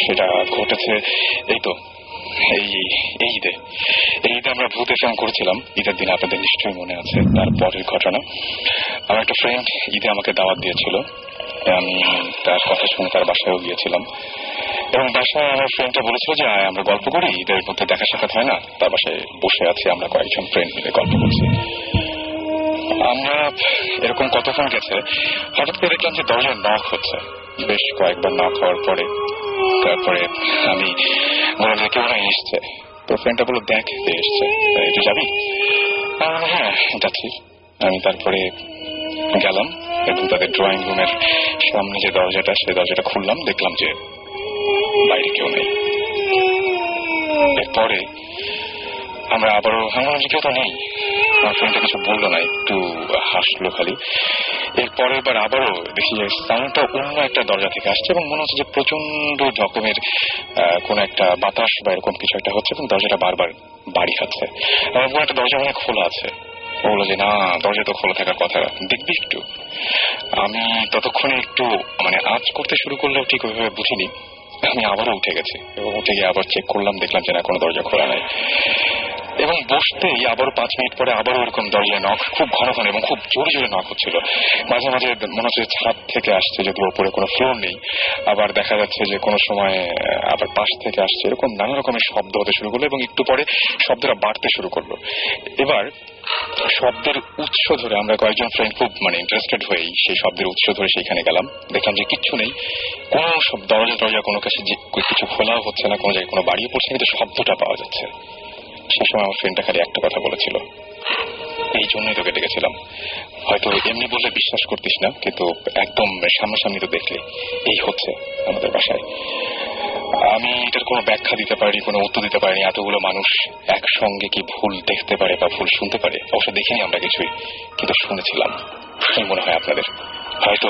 সেটা ঘটেছে এই তো এই ঈদে আমরা ভূত এফএম করেছিলাম। ঈদের দিন আপনাদের নিশ্চয়ই মনে আছে। তারপরের ঘটনা, আমার একটা ফ্রেন্ড ঈদে আমাকে দাওয়াত দিয়েছিল। আমি তার কথা শুনে তার বাসায়ও গিয়েছিলাম এবং বাসায় আমার ফ্রেন্ডটা বলেছিল যে আমরা গল্প করি, ঈদের মধ্যে দেখা সাক্ষাৎ হয় না। তার বাসায় বসে আছি, আমরা কয়েকজন ফ্রেন্ড মিলে গল্প করছি। আমরা এরকম কতক্ষণ গেছে, হঠাৎ করে দেখলাম যে দরজায় নক হচ্ছে। বেশ কয়েকবার নক হওয়ার পরে তারপরে আমি বললাম যে কেউ না এসছে। তো ফ্রেন্ডটা বললো দেখ কে এসছে, একটু যাবি? হ্যাঁ যাচ্ছি। আমি তারপরে গেলাম এবং তাদের ড্রয়িং রুমের সামনে যে দরজাটা, সেই দরজাটা খুললাম, দেখলাম যে বাইরে কেউ নেই। এরপরে আমরা আবারও ভাবলাম যে কেউ তো নেই। আমার ফ্রেন্ডটা কিছু বললো না, একটু হাসলো খালি। এরপরের বার আবারও দেখি যে সাউন্ডটা অন্য একটা দরজা থেকে আসছে এবং মনে হচ্ছে যে প্রচন্ড রকমের কোন একটা বাতাস বা এরকম কিছু একটা হচ্ছে এবং দরজাটা বারবার বাড়ি খাচ্ছে। আমার কোন একটা দরজা মানে খোলা আছে। ও বললো যে না, দরজা তো খোলা থাকার কথা, দেখবি একটু। আমি ততক্ষণে একটু আজ করতে শুরু করলেও ঠিক ওইভাবে বুঝিনি। আমি আবারও উঠে গেছি এবং উঠে গিয়ে আবার চেক করলাম, দেখলাম যে না, কোনো দরজা খোলা নাই। এবং বসতেই আবারও 5 মিনিট পরে আবারও এরকম দরজায় নক, খুব ঘন ঘন এবং খুব জোরে জোরে নক হচ্ছিল। মাঝে মাঝে মনে হচ্ছে ছাদ থেকে আসছে, যদি ওপরে কোনো ফ্লোর নেই। আবার দেখা যাচ্ছে যে কোনো সময় আবার পাশ থেকে আসছে। এরকম নানা রকমের শব্দ হতে শুরু করলো এবং একটু পরে শব্দটা বাড়তে শুরু করলো। এবার শব্দের উৎস ধরে আমরা কয়েকজন ফ্রেন্ড খুব ইন্টারেস্টেড হয়েই সেই শব্দের উৎস ধরে সেখানে গেলাম। দেখলাম যে কিচ্ছু নেই, কোনো দরজা কোনো কাছে কিছু খোলাও হচ্ছে না, কোনো জায়গায় কোনো বাড়িও পড়ছে না, কিন্তু শব্দটা পাওয়া যাচ্ছে। সেই সময় আমার ফ্রেন্ডটা খালি একটা কথা বলেছিল, এই জন্যই তোকে ডেকেছিলাম। হয়তো এমনি বললে বিশ্বাস করতিস না, কিন্তু একদম সামনাসামনি তো দেখলে এই হচ্ছে আমাদের বাসায়। আমি এটার কোনো ব্যাখ্যা দিতে পারিনি, কোনো উত্তর দিতে পারিনি। এতগুলো মানুষ একসঙ্গে কি ভুল দেখতে পারে বা ভুল শুনতে পারে? অবশ্য দেখিনি আমরা কিছুই, কিন্তু শুনেছিলাম। মনে হয় আপনাদের হয়তো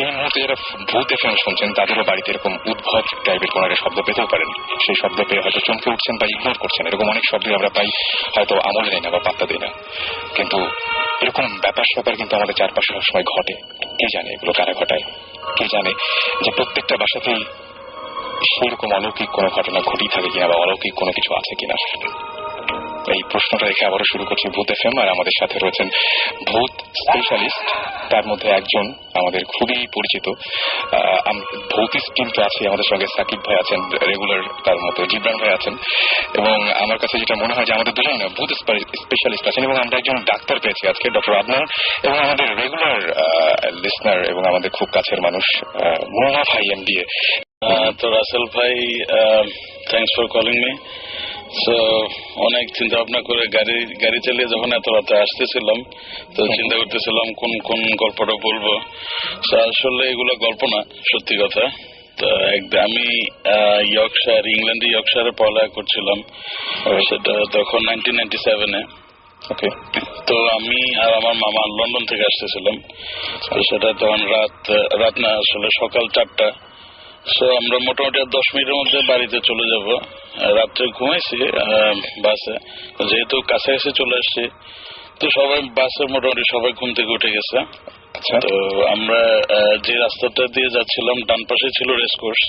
এই মুহূর্তে যারা ভূত এফএম শুনছেন তাদেরও বাড়িতে এরকম উদ্ভট টাইপের কোন একটা শব্দ পেতেও পারেন। সেই শব্দ পেয়ে হয়তো চমকে উঠছেন বা ইগনোর করছেন। এরকম অনেক শব্দ আমরা পাই, হয়তো আমলে নেই না বা পাত্তা দিই না। কিন্তু এরকম ব্যাপার স্যাপার কিন্তু আমাদের চারপাশে সবসময় ঘটে। কে জানে এগুলো কারা ঘটায়? কে জানে যে প্রত্যেকটা বাসাতেই সেরকম অলৌকিক কোনো ঘটনা ঘটেই থাকে কিনা বা অলৌকিক কোনো কিছু আছে কিনা? এই প্রশ্নটা রেখে আবারও শুরু করছি ভূত এফএম। আর আমাদের সাথে রয়েছেন ভূত স্পেশালিস্ট, তার মধ্যে একজন আমাদের খুবই পরিচিত ভৌতিক টিম তো আছে। আমাদের সঙ্গে সাকিব ভাই আছেন রেগুলার, তার মতো জিবরান ভাই আছেন, এবং আমার কাছে যেটা মনে হয় যে আমাদের দুজন ভূত স্পেশালিস্ট আছেন। এবং আমরা একজন ডাক্তার পেয়েছি আজকে, ডক্টর আদনান, এবং আমাদের রেগুলার লিসনার এবং আমাদের খুব কাছের মানুষ মুন্না ভাই এমবিএ। তো রাসেল ভাই, thanks for calling me. So অনেক চিন্তা ভাবনা করে গাড়ি চালিয়ে যখন এত রাতে আসতেছিলাম, তো চিন্তা করতেছিলাম কোন কোন গল্পটা বলবো। আসলে এগুলো গল্প না, সত্যি কথা। তো আমি ইংল্যান্ডে ইয়র্কশায়ারে পড়ালেখা করছিলাম, সেটা তখন 1997-এ। ওকে। তো আমি আর আমার মামা লন্ডন থেকে আসতেছিলাম। তো সেটা তখন রাত না, আসলে সকাল 4টা। সো আমরা মোটামুটি 10 মিনিটের মধ্যে বাড়িতে চলে যাব। রাত্রে ঘুমাইছি বাসে, যেহেতু কাছাকাছি চলে আসছি। তো সবাই বাসে মোটামুটি সবাই ঘুম থেকে উঠে গেছে। তো আমরা যে রাস্তাটা দিয়ে যাচ্ছিলাম, ডান পাশে ছিল রেসকোর্স,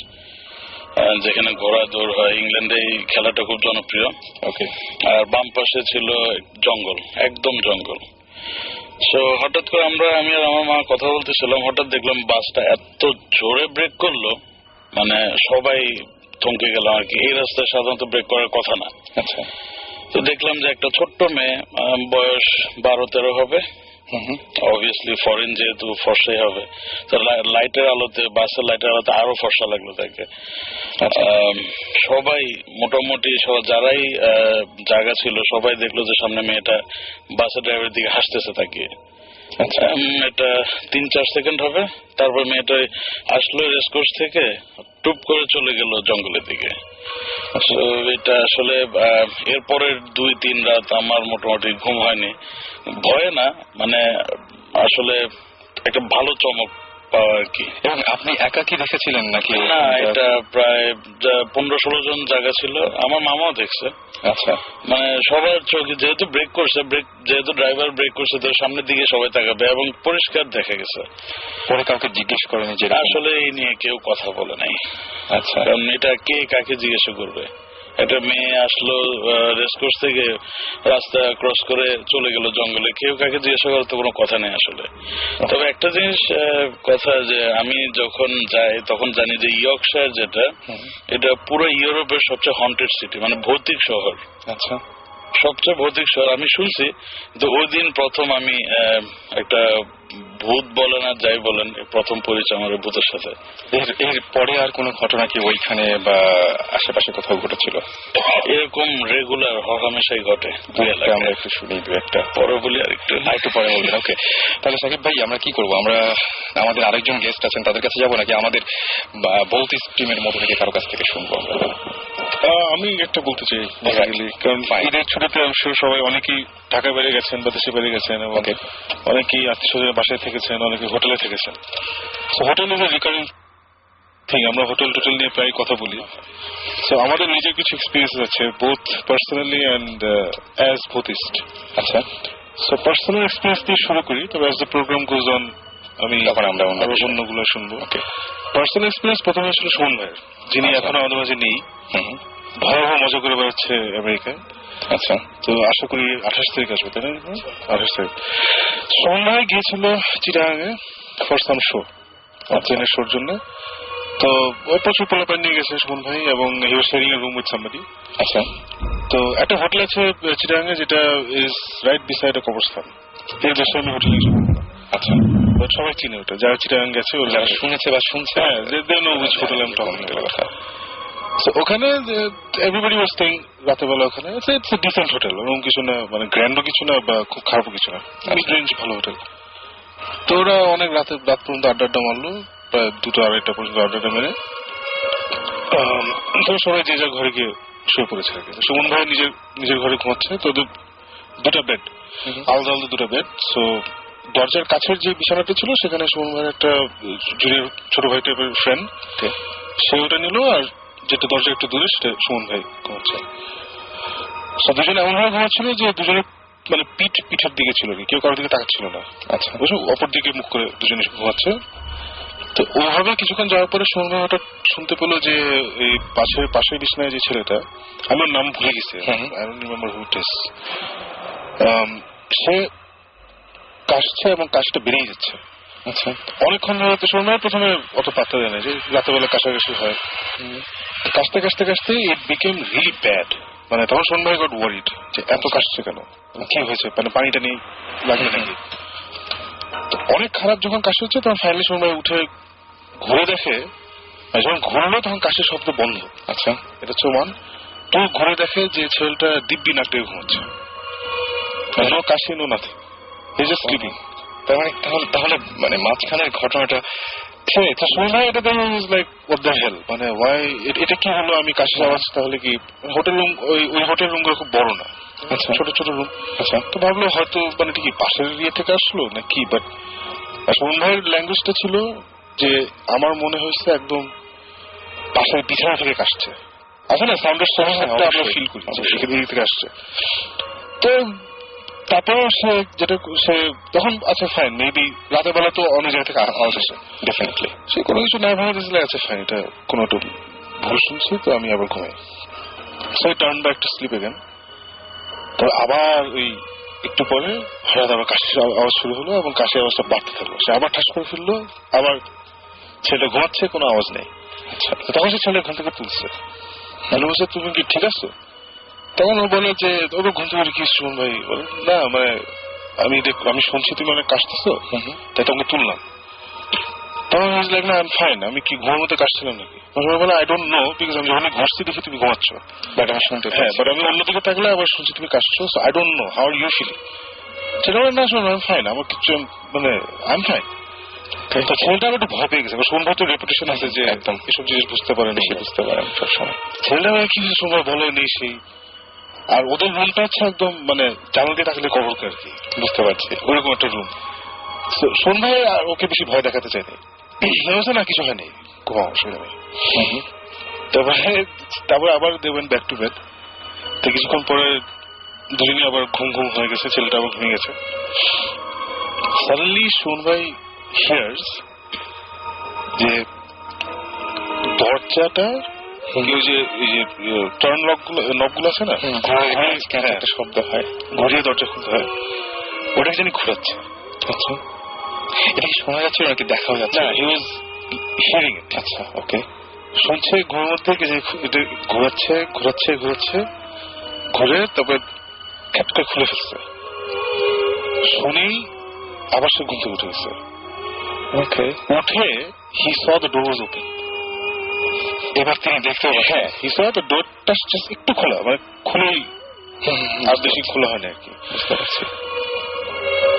যেখানে ঘোড়া দৌড় হয়। ইংল্যান্ডে এই খেলাটা খুব জনপ্রিয়। ওকে। আর বাম পাশে ছিল জঙ্গল, একদম জঙ্গল। সো হঠাৎ করে আমি আর আমার মা কথা বলতেছিলাম, হঠাৎ দেখলাম বাসটা এত জোরে ব্রেক করলো, সবাই থমকে গেলাম আর কি। এই রাস্তায় সাধারণত ব্রেক করার কথা না। আচ্ছা। তো দেখলাম যে একটা ছোট্ট মেয়ে, বয়স 12-13 হবে। অবভিয়াসলি ফরেন, যেহেতু ফর্সাই হবে। তো লাইটের আলোতে, বাসের লাইটের আলোতে আরো ফর্সা লাগলো তাকে। সবাই মোটামুটি যারাই জায়গা ছিল সবাই দেখলো যে সামনে মেয়েটা বাসের ড্রাইভারের দিকে হাসতেছে তাকিয়ে। এটা 3-4 সেকেন্ড হবে। তারপর মেয়েটা আসলো রেসকোর্স থেকে, টুপ করে চলে গেল জঙ্গলের দিকে। এটা আসলে এরপরের 2-3 রাত আমার মোটামুটি ঘুম হয়নি, ভয়ে না, মানে আসলে একটা ভালো চমক পাওয়া আর কি। এবং আপনি একাকি দেখেছিলেন নাকি? না, এটা প্রায় 15-16 জন জায়গা ছিল, আমার মামাও দেখছে। আচ্ছা, মানে সবার চোখে যেহেতু ব্রেক করছে, যেহেতু ড্রাইভার ব্রেক করছে, তো সামনের দিকে সবাই তাকাবে এবং পরিষ্কার দেখা গেছে। পরে কাউকে জিজ্ঞেস করেনি যে? আসলে এই নিয়ে কেউ কথা বলে নাই। আচ্ছা, কারণ এটা কে কাকে জিজ্ঞাসা করবে? একটা মেয়ে আসলো রেসকোর্স থেকে, রাস্তা ক্রস করে চলে গেল জঙ্গলে, কেউ কাকে জিজ্ঞাসা করার তো কোনো কথা নেই আসলে। তবে একটা জিনিস কথা, যে আমি যখন যাই তখন জানি যে ইয়র্কশায়ার যেটা, এটা পুরো ইউরোপের সবচেয়ে হন্টেড সিটি, মানে ভৌতিক শহর। আচ্ছা, সবচেয়ে ভৌতিক শহর আমি শুনছি। তো ওই দিন প্রথম আমি একটা ভূত বলেন আর যাই বলেন, প্রথম পরিচয় আমার ভূতের সাথে। এর পরে আর কোনো ঘটনা কি ওইখানে বা আশেপাশে কোথাও ঘটেছিল? এরকম রেগুলার হরহামেশাই ঘটে। আমরা একটু শুনি দু একটা, পরে বলি আর একটু পরে বলবেন। ওকে, তাহলে সাকিব ভাই আমরা কি করবো? আমরা আমাদের আরেকজন গেস্ট আছেন, তাদের কাছে যাবো নাকি আমাদের ভৌতিক টিমের মধ্যে থেকে কারো কাছ থেকে শুনবো আমরা? আমি একটা বলতে চাই, কারণ ঈদের ছুটিতে অবশ্য সবাই অনেকেই ঢাকায় বেড়ে গেছেন বা দেশে বেড়ে গেছেন, এবং অনেকেই আত্মীয় বাসায় থেকেছেন, অনেকে হোটেলে থেকেছেন। Hotel is a recurring thing, আমরা হোটেল টোটেল নিয়ে প্রায় কথা বলি। সো আমাদের নিজের কিছু এক্সপিরিয়েন্স আছে, বোথ পার্সোনালি অ্যান্ড অ্যাজ ভূতিস্ট। আচ্ছা, সো পার্সোনাল এক্সপিরিয়েন্স দিয়ে শুরু করি, তবে as the program goes on আমি আমরা অন্যগুলো শুনবো। পার্সোনাল এক্সপিরিয়েন্স প্রথমে আসলে সুমন ভাইয়ের, যিনি এখনো আমাদের মাঝে নেই, ভয়াবহ মজা করে বেড়াচ্ছে আমেরিকায়। আচ্ছা, তো আশা করি 28 তারিখ আসবে, তাই না? 28 তারিখ সুমন ভাই গিয়েছিল চিটাগাঙে ফর সাম শো, ট্রেনের শোর জন্য। তো প্রচুর পোলাপান নিয়ে গেছে সুমন ভাই, এবং he was sharing a room with somebody. আচ্ছা, তো একটা হোটেল আছে চিটাগাঙে যেটা ইজ রাইট বিসাইড এ কবরস্থান। এর বেশি আমি হোটেলে যাবো না। আচ্ছা, সবাই চিনে ওটা, যারা চিটাগাং গেছে, যারা শুনেছে বা শুনছে, হ্যাঁ, they know which hotel I am talking about. So, ওখানে এভরিবডি ওয়াজ স্টেইং রাতের বেলা ওখানে। ইটস এ ডিসেন্ট হোটেল, এরকম কিছু না, মানে গ্র্যান্ডও কিছু না বা খুব খারাপও কিছু না, মিড রেঞ্জ ভালো হোটেল। তো ওরা অনেক রাত পর্যন্ত আড্ডা মারলো, প্রায় 2-2-2:30 পর্যন্ত আড্ডা মেরে তো সবাই যে যার ঘরে গিয়ে শুয়ে পড়েছে আর কি। সুমন ভাই নিজের ঘরে ঘুমাচ্ছে। তো দুটা বেড, আলাদা আলাদা দুটা বেড। সো দরজার কাছের যে বিছানাটা ছিল সেখানে সুমন ভাইয়ের একটা জুনিয়র ছোট ভাই টাইপের ফ্রেন্ড, সে ওটা নিল, আর যেটা দরজা একটু দূরে সেটা সুমন ভাই ঘুমাচ্ছে। দুজনে এমন ভাবে ঘুমাচ্ছিল যে দুজনে মানে পিঠের দিকে ছিল, কেউ কারোর দিকে তাকাচ্ছিল না। আচ্ছা, বুঝলো, অপর দিকে মুখ করে দুজনে ঘুমাচ্ছে। তো ওইভাবে কিছুক্ষণ যাওয়ার পরে সুমন ভাই হঠাৎ শুনতে পেলো যে এই পাশের বিছানায় যে ছেলেটা, আমি ওর নাম ভুলে গেছি, I don't remember who it is, সে কাশছে এবং কাশটা বেড়েই যাচ্ছে। আচ্ছা, অনেকক্ষণ ধরে তো সুমন ভাই প্রথমে অত পাত্তা দেয় না, যে রাতেবেলা কাশাকাশি হয়। কাশতে কাশতে কাশতে ইট বিকেম রিয়েলি ব্যাড। মানে তখন সুমন ভাই গট ওয়ারিড যে এত কাশছে কেন, কি হয়েছে, মানে পানিটা নেই লাগবে নাকি। তো অনেক খারাপ যখন কাশি হচ্ছে, তখন ফাইনালি সুমন ভাই উঠে ঘুরে দেখে, যখন ঘুরলো তখন কাশির শব্দ বন্ধ। আচ্ছা, এটা হচ্ছে ওমান। তো ঘুরে দেখে যে ছেলেটা দিব্যি নাক ডেকে ঘুমাচ্ছে, নো কাশি no nothing, he is just sleeping. তার মানে তাহলে মানে মাঝখানের ঘটনাটা মানে এটা কি হলো, আমি কাশির আওয়াজ, তাহলে কি হোটেল রুম, ওই হোটেল রুম গুলো খুব বড় না, ছোট ছোট রুম। আচ্ছা, তো ভাবলো হয়তো মানে কি পাশের ইয়ে থেকে আসলো না কি, বাট সুমন ভাইয়ের ল্যাঙ্গুয়েজটা ছিল যে আমার মনে হয়েছে একদম পাশের বিছানা থেকে কাশছে। আচ্ছা না, সাউন্ডের সমস্যাটা আমরা ফিল করি সেখান থেকে আসছে। তো তারপর সে তখন আচ্ছা ফাইন, মেবি রাতের বেলা তো অনেক জায়গা থেকে আওয়াজ আসে, ডেফিনেটলি সে কোনো কিছু না ভেবে দিয়েছিল, আচ্ছা ফাইন, এটা কোনো একটু ভুল শুনছি, তো আমি আবার ঘুমাই। সে turn back to sleep again. তবে আবার ওই একটু পরে হঠাৎ আবার কাশির আওয়াজ শুরু হলো, এবং কাশির আওয়াজটা বাড়তে থাকলো। সে আবার ঠাস করে ফেললো, আবার ছেলেটা ঘুমাচ্ছে, কোনো আওয়াজ নেই। আচ্ছা, তখন সে ছেলে ঘুম থেকে তুলছে, বলছে তুমি কি ঠিক আছো? তখন ও বলে যে ওর ঘুম থেকে কি সুমন ভাই বলে, না মানে আমি শুনছি তুমি অনেক কাশতেছো, তাই তোমাকে তুললাম। তখন না আই এম ফাইন, আমি কি ঘুমের মধ্যে কাশছিলাম নাকি? বলে আই ডোন্ট নো, বিকজ আমি যখন ঘুরছি দেখি তুমি ঘুমাচ্ছ, বাট আমি শুনতে, হ্যাঁ, বাট আমি অন্যদিকে থাকলে আবার শুনছি তুমি কাশছো, so I don't know how are you feeling. সেটা বলে না শোনো ফাইন, আমার কিছু মানে আই এম ফাইন। ছেলেটা একটু ভয় পেয়ে গেছে, সোমবার তো রেপুটেশন আছে যে একদম এসব জিনিস বুঝতে পারে না, বুঝতে পারে সবসময়। ছেলেটা কি সোমবার বলে নেই সেই, আর ওদের রুমটা হচ্ছে একদম মানে জানাল দিয়ে থাকলে কবর আর কি, বুঝতে পারছি ওইরকম একটা রুম। সন্ধ্যায় আর ওকে বেশি ভয় দেখাতে চাইনি, না কিছু হয়নি, খুব অসুবিধা নেই। তারপরে আবার দেবেন ব্যাক টু বেড। তো কিছুক্ষণ পরে দুজনে আবার ঘুম ঘুম হয়ে গেছে, ছেলেটা আবার ঘুমিয়ে গেছে। সাডেনলি শুনবাই হিয়ার্স যে দরজাটা কেউ যে টার্ন নবগুলো আছে না, একটা শব্দ হয়, ঘুরিয়ে দরজা খুলতে হয়, ওটা জানি ঘুরাচ্ছে। আচ্ছা, এটা কি শোনা যাচ্ছে নাকি দেখাও যাচ্ছে? না, হি ওয়াজ হিয়ারিং ইট। আচ্ছা, ওকে। শুনছে ঘুমের মধ্যে ঘোরাচ্ছে ঘোরাচ্ছে ঘোরাচ্ছে, ঘুরে তারপরে খ্যাট করে খুলে ফেলছে। শুনেই আবার সে ঘুম থেকে উঠে গেছে। ওকে, উঠে হি saw the door was open. এবার তিনি দেখতে হ্যাঁ, হি স দ্য ডোরটা জাস্ট একটু খোলা, মানে খুলেই, আর বেশি খোলা হয় না আর কি, বুঝতে পারছি।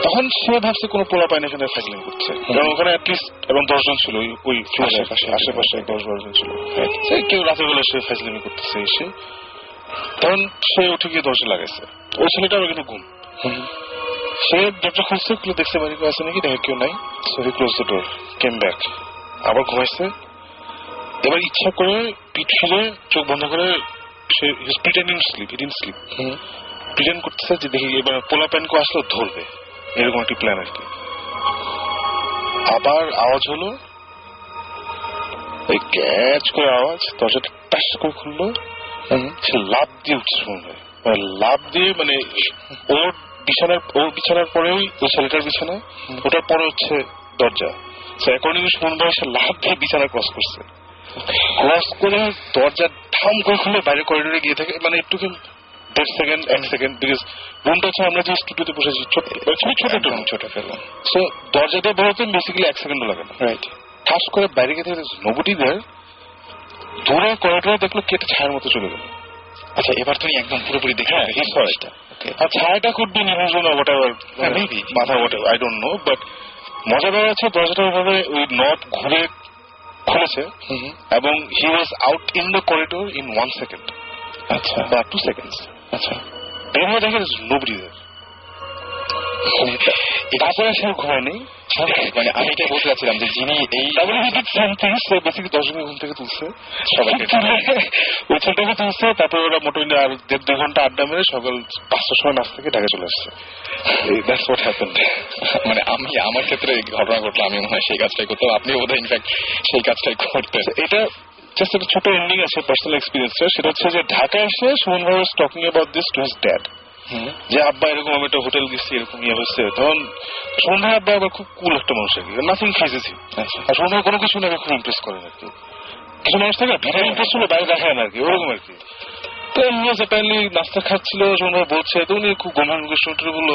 তখন সে ভাবছে কোনো পোলা পায় না এখানে ফাইজলিং করছে, কারণ ওখানে অ্যাটলিস্ট এবং 10 জন ছিল, ওই আশেপাশে 10-12 জন ছিল, কেউ রাতের বেলা সে ফাইজলিং করতেছে এসে। তখন সে উঠে গিয়ে দরজা লাগাইছে, ওই ছেলেটার কিন্তু ঘুম। সে দরজা খুলছে, খুলে দেখছে বাড়ি কেউ আছে নাকি, দেখে কেউ নাই। So he close the door, came back, আবার ঘুমাইছে। এবার ইচ্ছা করে পিঠ ফিরে চোখ বন্ধ করে সে pretending sleep, he didn't sleep, pretend করতেছে যে দেখি এবার পোলা প্যান কেউ আসলেও ধরবে, এরকম একটি প্ল্যান আর কি। আবার আওয়াজ হলো, ওই ক্যাচ করে আওয়াজ, দরজাটা টাস করে খুললো। সে লাফ দিয়ে উঠছে, মানে লাফ দিয়ে, মানে ওর বিছানার পরেই ওই ছেলেটার বিছানা, ওটার পরে হচ্ছে দরজা। অ্যাকর্ডিং টু সুমন ভাই, সে লাফ দিয়ে বিছানা ক্রস করছে, ক্রস করে দরজা ঠাম করে খুলে বাইরে করিডোরে গিয়ে থাকে, মানে একটু 1.5 সেকেন্ড 1 সেকেন্ড, বিকজ রুমটা হচ্ছে আমরা যে স্টুডিওতে বসেছি ছোট একটা রুম, ছোট একটা রুম। সো দরজা দিয়ে বেরোতে বেসিক্যালি 1 সেকেন্ডও লাগে না। রাইট, ঠাস করে বাইরে গিয়ে থাকে, নোবডি দেয়ার। দূরে করিডোরে দেখলো কেটে ছায়ার মতো চলে গেল। আচ্ছা, এবার তুমি একদম পুরোপুরি দেখে আর ছায়াটা খুব দিন মাথা আই ডোন্ট নো, বাট মজা দেওয়া আছে দরজাটা ওইভাবে ওই নব ঘুরে খুলেছে এবং he was out in the corridor in 1 second. আচ্ছা, বা 2 সেকেন্ডস। আচ্ছা, এর মধ্যে দেখেন নোবডি দেয়ার। তারপরে সে ঘুমায় নেই, মানে আমি এটাই বলতে চাচ্ছিলাম যে যিনি এই 10 জনের ঘুম থেকে তুলছে সবাইকে, ওই ছেলেটাকে তুলছে। তারপরে ওরা মোটামুটি আর 1.5-2 ঘন্টা আড্ডা মেরে সকাল 5টার সময় নাচ থেকে ঢাকা চলে আসছে। That's what happened. মানে আমি আমার ক্ষেত্রে ঘটনা ঘটলো, আমি মনে হয় সেই কাজটাই করতাম, আপনি বোধহয় ইনফ্যাক্ট সেই কাজটাই করতেন। এটা জাস্ট একটা ছোট এন্ডিং আছে পার্সোনাল এক্সপিরিয়েন্সটা, সেটা হচ্ছে যে ঢাকা এসে সুমন ভাই was talking about this to his dad, যে আব্বা এরকম আমি একটা হোটেল গেছি, এরকম ইয়ে হচ্ছে। তখন সন্ধ্যা আব্বা আবার খুব কুল একটা মানুষ আর কি, নাথিং ফেজেস হিম। আর সন্ধ্যা কোনো কিছু না খুব ইমপ্রেস করেন আর কি, কিছু মানুষ থাকে ভিতরে ইমপ্রেস হলে বাইরে দেখায় না আর কি, ওরকম আর কি। তো অ্যাপারেন্টলি নাস্তা খাচ্ছিল, সন্ধ্যা বলছে, তো উনি খুব গম্ভীর মুখে শুনতে বললো,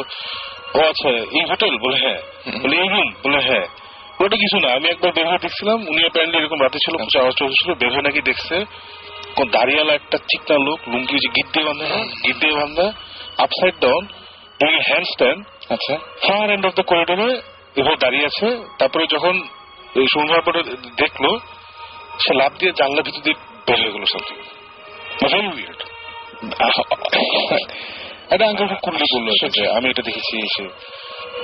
ও আচ্ছা এই হোটেল? বলে হ্যাঁ। বলে এই রুম? বলে হ্যাঁ। ওটা কিছু না, আমি একবার বের হয়ে দেখছিলাম, উনি অ্যাপারেন্টলি এরকম রাতে ছিল, কিছু আওয়াজ ছিল, বের হয়ে নাকি দেখছে কোন দাঁড়িয়ালা একটা চিকনা লোক, লুঙ্গি যে গিট দিয়ে বান্ধা, আপসাইড ডাউন, ডুইং হ্যান্ডস্ট্যান্ড। আচ্ছা, ফার এন্ড অফ দ্য করিডোরে এভাবে দাঁড়িয়ে আছে। তারপরে যখন সন্ধ্যার পরে দেখলো, সে লাফ দিয়ে জানলার ভিতর দিয়ে বের হয়ে গেল সামথিং ভেরি উইয়ার্ড। একটা আঙ্কেল করলে বললো যে আমি এটা দেখেছি, এসে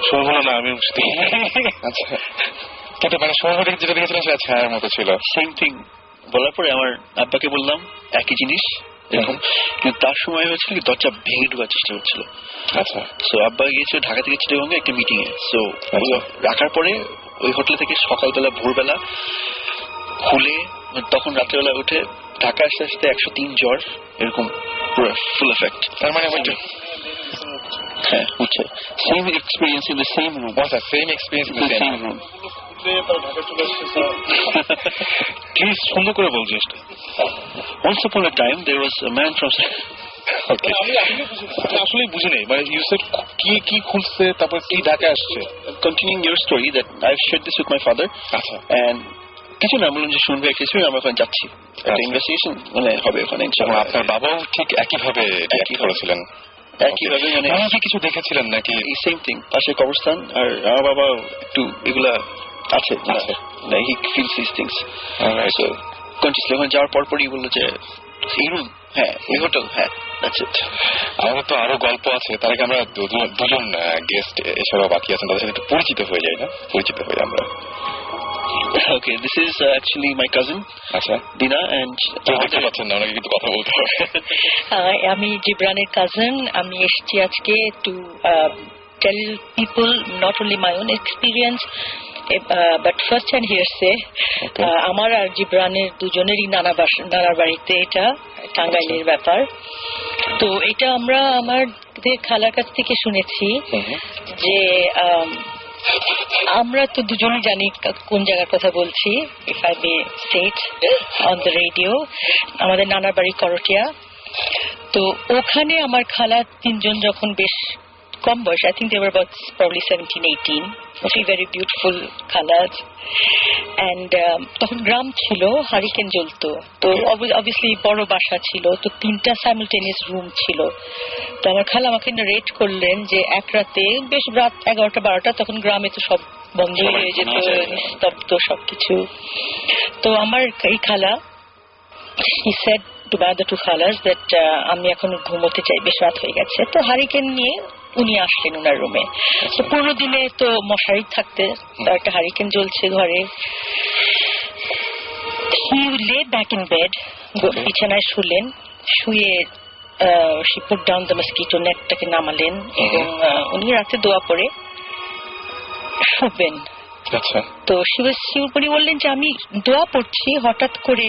সন্ধ্যা না আমি দেখিনি। আচ্ছা, কিন্তু মানে সন্ধ্যা যেটা দেখেছিলাম সেটা ছায়ার মতো ছিল। সেম থিং বলার পরে আমার আব্বাকে বললাম একই জিনিস এরকম, কিন্তু তার সময় হয়েছিল কি দরজা ভেঙে ঢোকার চেষ্টা হচ্ছিল। আচ্ছা, সো আব্বা গিয়েছিল ঢাকা থেকে চিটাগং একটা মিটিং এ। সো রাখার পরে ওই হোটেল থেকে সকালবেলা ভোরবেলা খুলে, তখন রাত্রেবেলা উঠে ঢাকা আসতে আসতে 103 জ্বর, এরকম পুরো ফুল এফেক্ট। তার মানে হ্যাঁ বুঝছে, same experience in the same room. Same experience in the same room. Please সুন্দর করে বল জিনিসটা। Once upon a time there was a man from আসলে বুঝি নাই, মানে ইউ সেড কি খুলছে, তারপর কি ঢাকা আসছে। Continuing your story that I've shared this with my father. আচ্ছা, and কিছু না বলুন যে শুনবে কিছু, আমরা ওখানে যাচ্ছি, একটা ইনভেস্টিগেশন মানে হবে ওখানে। আপনার বাবাও ঠিক একইভাবে করেছিলেন? কিভাবে মানে আপনি কি কিছু দেখেছিলেন নাকি? সেম থিং, পাশে কবরস্থান, আর আমার বাবা একটু এগুলা আছে, he feels this things. So consciously ওখানে যাওয়ার পরপরই বললো যে এই রুম, হ্যাঁ এই হোটেল, হ্যাঁ দ্যাটস ইট। আমাদের তো আরো গল্প আছে, তার আগে আমরা দুজন গেস্ট এছাড়াও বাকি আছেন, তাদের সাথে একটু পরিচিত হয়ে যাই না? পরিচিত হয়ে আমরা। Okay, this is actually my cousin. আচ্ছা, Dina, and দেখতে পাচ্ছেন না, ওনাকে কিন্তু কথা বলতে হবে। আমি জিবরানের কাজিন। আমি এসেছি আজকে to tell people not only my own experience but first hand hearsay. আমার আর জিবরানের দুজনেরই নানার বাড়িতে এটা টাঙ্গাইলের ব্যাপার। তো এটা আমরা আমাদের খালার কাছ থেকে শুনেছি যে আমরা তো দুজনই জানি কোন জায়গার কথা বলছি, if I may say it on the radio. আমাদের নানার বাড়ি করটিয়া। তো ওখানে আমার খালা তিনজন যখন বেশ কম বয়স, I think they were about probably 17-18, very beautiful colors, and তখন গ্রাম ছিল, হারিকেন জ্বলতো। তো অবভিয়াসলি বড় বাসা ছিল, তো 3টা সাইমultaneous রুম ছিল। তো আমার খালা আমাকে রেট করলেন যে এক রাতে, বেশ রাত 11টা-12টা, তখন গ্রামে তো সব বন্ধ হয়ে যেত, নিস্তব্ধ সবকিছু। তো আমার এই খালা, he said to my other two khalas that আমি এখন ঘুমোতে চাই, বেশ রাত হয়ে গেছে। তো হারিকেন নিয়ে উনি আসলেন ওনার রুমে। তো পুরো দিনে তো মশারি থাকতে, একটা হারিকেন জ্বলছে ঘরে। he lay back in bed, বিছানায় শুলেন, শুয়ে she put down the mosquito netটাকে নামালেন এবং উনি রাতে দোয়া পড়ে শুবেন। তো উনি বললেন যে আমি দোয়া পড়ছি, হঠাৎ করে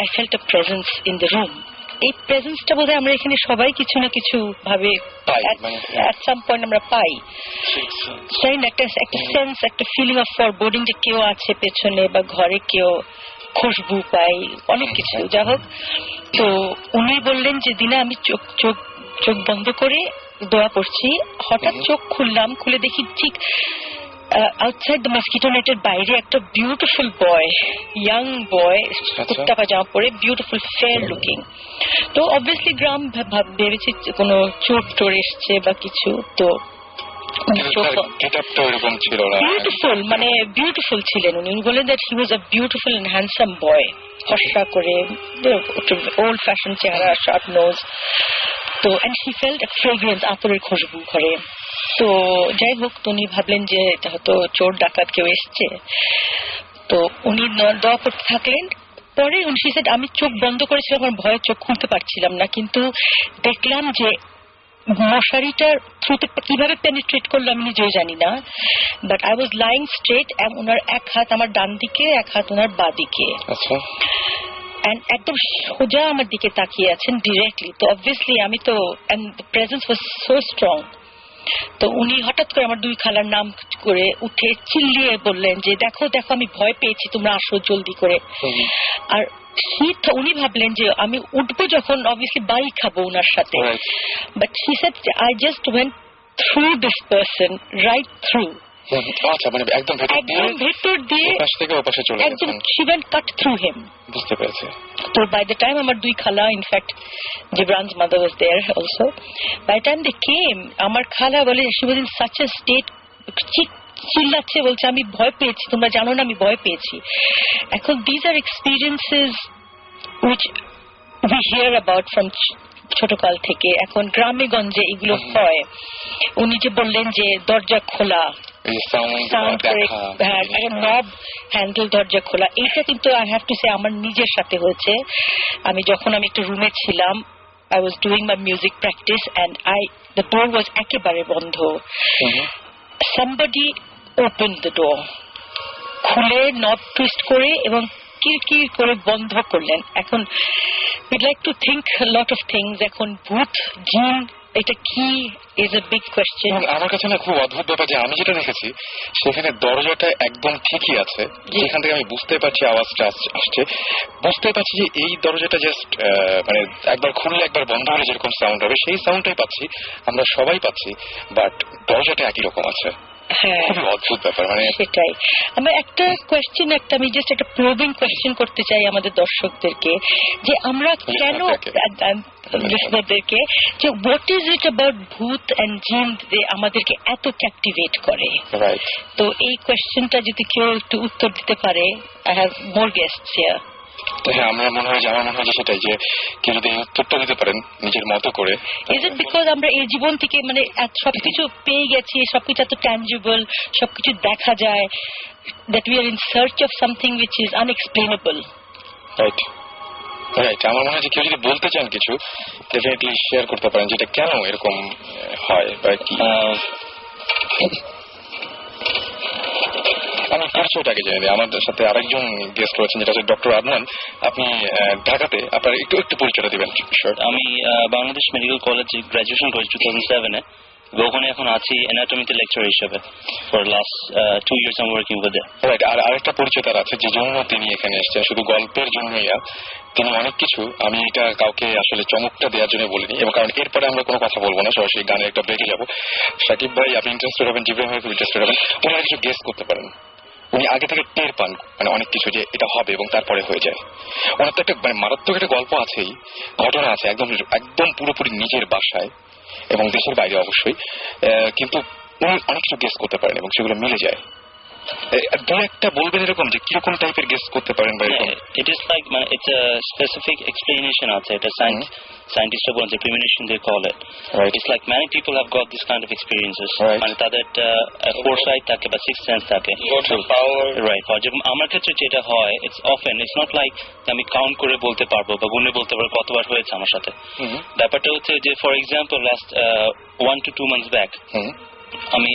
I felt a presence in the room. এই প্রেজেন্সটা বোধহয় আমরা এখানে সবাই কিছু না কিছু ভাবে at some point আমরা পাই, তাই না? একটা সেন্স, একটা ফিলিং অফ ফরবোর্ডিং যে কেউ আছে পেছনে, বা ঘরে কেউ, খুশবু পাই, অনেক কিছু। যা হোক, তো উনি বললেন যে দিনা আমি চোখ বন্ধ করে দোয়া পড়ছি, হঠাৎ চোখ খুললাম, খুলে দেখি ঠিক outside the mosquito net এর বাইরে একটা বিউটিফুল বয়, ইয়াং বয়, কুর্তা পাজামা পরে, বিউটিফুল ফেয়ার লুকিং। তো অবভিয়াসলি গ্রাম ভেবেছি কোনো চোর টোর এসছে বা কিছু। তো বিউটিফুল, মানে বিউটিফুল ছিলেন উনি। বললেন that he was a beautiful and handsome boy, ফর্সা করে, ওল্ড ফ্যাশন চেহারা, শার্প নোজ। তো and he felt a fragrance, আতরের খুশবু ঘরে। তো যাই হোক, উনি ভাবলেন যে এটা হয়তো চোর ডাকাত কেউ এসছে। তো উনি দোয়া করতে থাকলেন। পরে উনি সেটা, আমি চোখ বন্ধ করেছিলাম, আমার ভয়ে চোখ খুলতে পারছিলাম না, কিন্তু দেখলাম যে মশারিটার থ্রুতে কিভাবে পেনিট্রেট করলো আমি নিজেও জানি না, but I was lying straight, ওনার এক হাত আমার ডান দিকে, এক হাত ওনার বাঁ দিকে, একদম সোজা আমার দিকে তাকিয়ে আছেন ডিরেক্টলি। তো অবভিয়াসলি আমি তো, and the presence was so strong. তো উনি হঠাৎ করে আমার দুই খালার নাম করে উঠে চিল্লিয়ে বললেন যে দেখো দেখো, আমি ভয় পেয়েছি, তোমরা আসো জলদি করে। আর উনি ভাবলেন যে আমি উঠবো যখন, অবভিয়াসলি বাড়ি খাবো ওনার সাথে, but he said I just went through this person, right through. আচ্ছা, মানে একদম ভেতর দিয়ে একদম she went cut through him. বুঝতে পেরেছি। তো by the time আমার দুই খালা, in fact Jibran's mother was there also, by the time they came, আমার খালা বলে she was in such a state, চিল্লাচ্ছে, বলছে আমি ভয় পেয়েছি, তোমরা জানো না আমি ভয় পেয়েছি। এখন these are experiences which we hear about from ছোটকাল থেকে। এখন গ্রামে গঞ্জে এগুলো হয়। উনি যে বললেন যে দরজা খোলা, সাউন্ড করে, নব হ্যান্ডেল দরজা খোলা, এইটা কিন্তু আই হ্যাভ টু সে আমার নিজের সাথে হয়েছে। আমি যখন একটা রুমে ছিলাম, I was doing my music practice and the door was একেবারে বন্ধ। Somebody opened the door, খুলে নব টুইস্ট করে এবং কিরকির করে বন্ধ করলেন। এখন we'd like to think a lot of things. এখন ভূত, জিন, এটা কি is a big question. আমার কাছে না খুব অদ্ভুত ব্যাপার যে আমি যেটা দেখেছি সেখানে দরজাটা একদম ঠিকই আছে, যেখান থেকে আমি বুঝতে পারছি আওয়াজটা আসছে, বুঝতে পারছি যে এই দরজাটা জাস্ট মানে একবার খুললে একবার বন্ধ হলে যেরকম সাউন্ড হবে সেই সাউন্ডটাই পাচ্ছি, আমরা সবাই পাচ্ছি, বাট দরজাটা একই রকম আছে। হ্যাঁ খুবই অদ্ভুত ব্যাপার। মানে সেটাই আমার একটা কোয়েশ্চেন, আমি জাস্ট একটা প্রবিং কোয়েশ্চেন করতে চাই আমাদের দর্শকদেরকে, যে আমরা কেন লিসনারদেরকে, যে হোয়াট ইজ ইট অ্যাবাউট ভূত এন্ড জিন যে আমাদেরকে এত ক্যাপটিভেট করে। তো এই কোয়েশ্চেনটা যদি কেউ একটু উত্তর দিতে পারে, I have more guests here. হ্যাঁ আমার মনে হয় যে সেটাই, যে কেউ যদি এই উত্তরটা দিতে পারেন নিজের মতো করে। ইজ ইট বিকজ আমরা এই জীবন থেকে মানে সবকিছু পেয়ে গেছি, সবকিছু এত ট্যাঞ্জিবল, সবকিছু দেখা যায়, that we are in search of something which is unexplainable? Right right আমার মনে হয় যে কেউ যদি বলতে চান কিছু, ডেফিনেটলি শেয়ার করতে পারেন যেটা কেন এরকম হয় বা কি। আমি পরিচয়টাকে জেনে নিই। আমাদের সাথে আরেকজন গেস্ট রয়েছেন, যেটা হচ্ছে ডক্টর আদনান। আপনি ঢাকাতে, আপনার একটু পরিচয়টা দিবেন। আমি বাংলাদেশ মেডিকেল কলেজে গ্রাজুয়েশন করেছি 2007-এ। ওখানে এখন আছি অ্যানাটমিতে লেকচার হিসেবে। For last 2 years I'm working with them. Right. আর আরেকটা পরিচয় তার আছে, যে জন্য তিনি এখানে এসেছেন শুধু গল্পের জন্যই না, তিনি অনেক কিছু, আমি এটা কাউকে আসলে চমকটা দেওয়ার জন্য বলিনি, এবং কারণ এরপরে আমরা কোনো কথা বলবো না, সরাসরি গানের একটা ব্রেকে যাবো। সাকিব ভাই আপনি ইন্টারেস্টেড হবেন, জিব্রাহিম ভাই ইন্টারেস্টেড হবেন, ওনারা কিছু গেস করতে পারেন। উনি আগে থেকে টের পান মানে অনেক কিছু, যে এটা হবে এবং তারপরে হয়ে যায়। ওনার তো একটা মানে মারাত্মক একটা গল্প আছেই, ঘটনা আছে, একদম পুরোপুরি নিজের বাসায় এবং দেশের বাইরে অবশ্যই, কিন্তু উনি অনেক কিছু গেস করতে পারেন এবং সেগুলো মিলে যায়। দু একটা বলবেন এরকম যে কিরকম টাইপের গেস করতে পারেন? It is like it's a specific explanation আছে, এটা scientists বলেন যে premonition they call it. Right. It's like many people have got this kind of experiences. Right. মানে তাদের foresight থাকে বা sixth sense থাকে, power. Right. যেমন আমার ক্ষেত্রে যেটা হয়, it's not like আমি কাউন্ট করে বলতে পারবো বা গুণে বলতে পারবো কতবার হয়েছে আমার সাথে। ব্যাপারটা হচ্ছে যে for example last 1 to 2 months back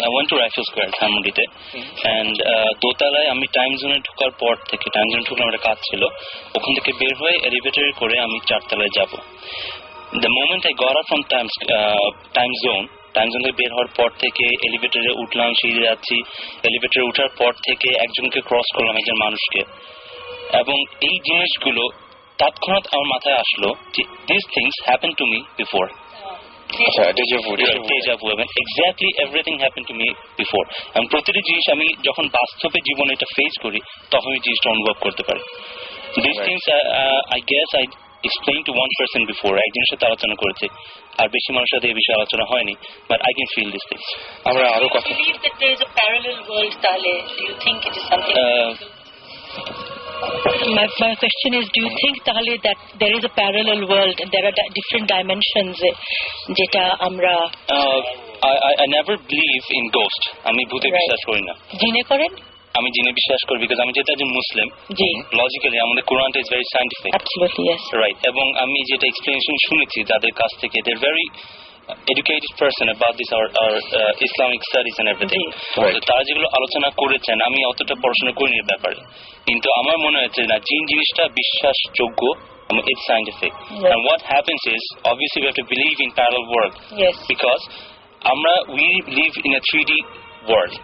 I went to Rifle Square ধানমন্ডিতে, and দোতলায় আমি টাইম জোনে ঢোকার পর থেকে, টাইম জোনে ঢুকলে আমার কাজ ছিল, ওখান থেকে বের হয়ে এলিভেটরে করে আমি 4 তলায় যাব। The moment I got out from time zone থেকে বের হওয়ার পর থেকে এলিভেটরে উঠলাম, সিঁড়ি যাচ্ছি, এলিভেটরে উঠার পর থেকে একজনকে ক্রস করলাম, একজন মানুষকে, এবং এই জিনিসগুলো তৎক্ষণাৎ আমার মাথায় আসলো যে this things happen to me before. Exactly everything happened to me before. এবং প্রতিটি জিনিস আমি যখন বাস্তবে জীবনে এটা ফেস করি তখন এই জিনিসটা অনুভব করতে পারি। These things I guess I explained to one person before. একজনের সাথে আলোচনা করেছি, আর বেশি মানুষের সাথে এই বিষয়ে আলোচনা হয়নি, but I can feel these things. আমরা আরো কথা believe that there is a parallel world, তাহলে do you think it is something my question is, do you think তাহলে that there is a parallel world and there are different dimensions যেটা আমরা I never believe in ghost. আমি ভূতে বিশ্বাস করি না। জিনে করেন? আমি জিনে বিশ্বাস করি বিকজ আমি যেটা একজন মুসলিম, লজিক্যালি আমাদের কোরআনটা is very scientific. Absolutely, yes. Right. এবং আমি যেটা এক্সপ্লেনেশন শুনেছি যাদের কাছ থেকে, they are very educated person about this our Islamic studies and everything. তারা যেগুলো আলোচনা করেছেন আমি অতটা পড়াশোনা করিনি এর ব্যাপারে, কিন্তু আমার মনে হচ্ছে না জিন জিনিসটা বিশ্বাসযোগ্য, it's scientific. And what happens is obviously we have to believe in parallel world. Yes. Because we live in a 3D world,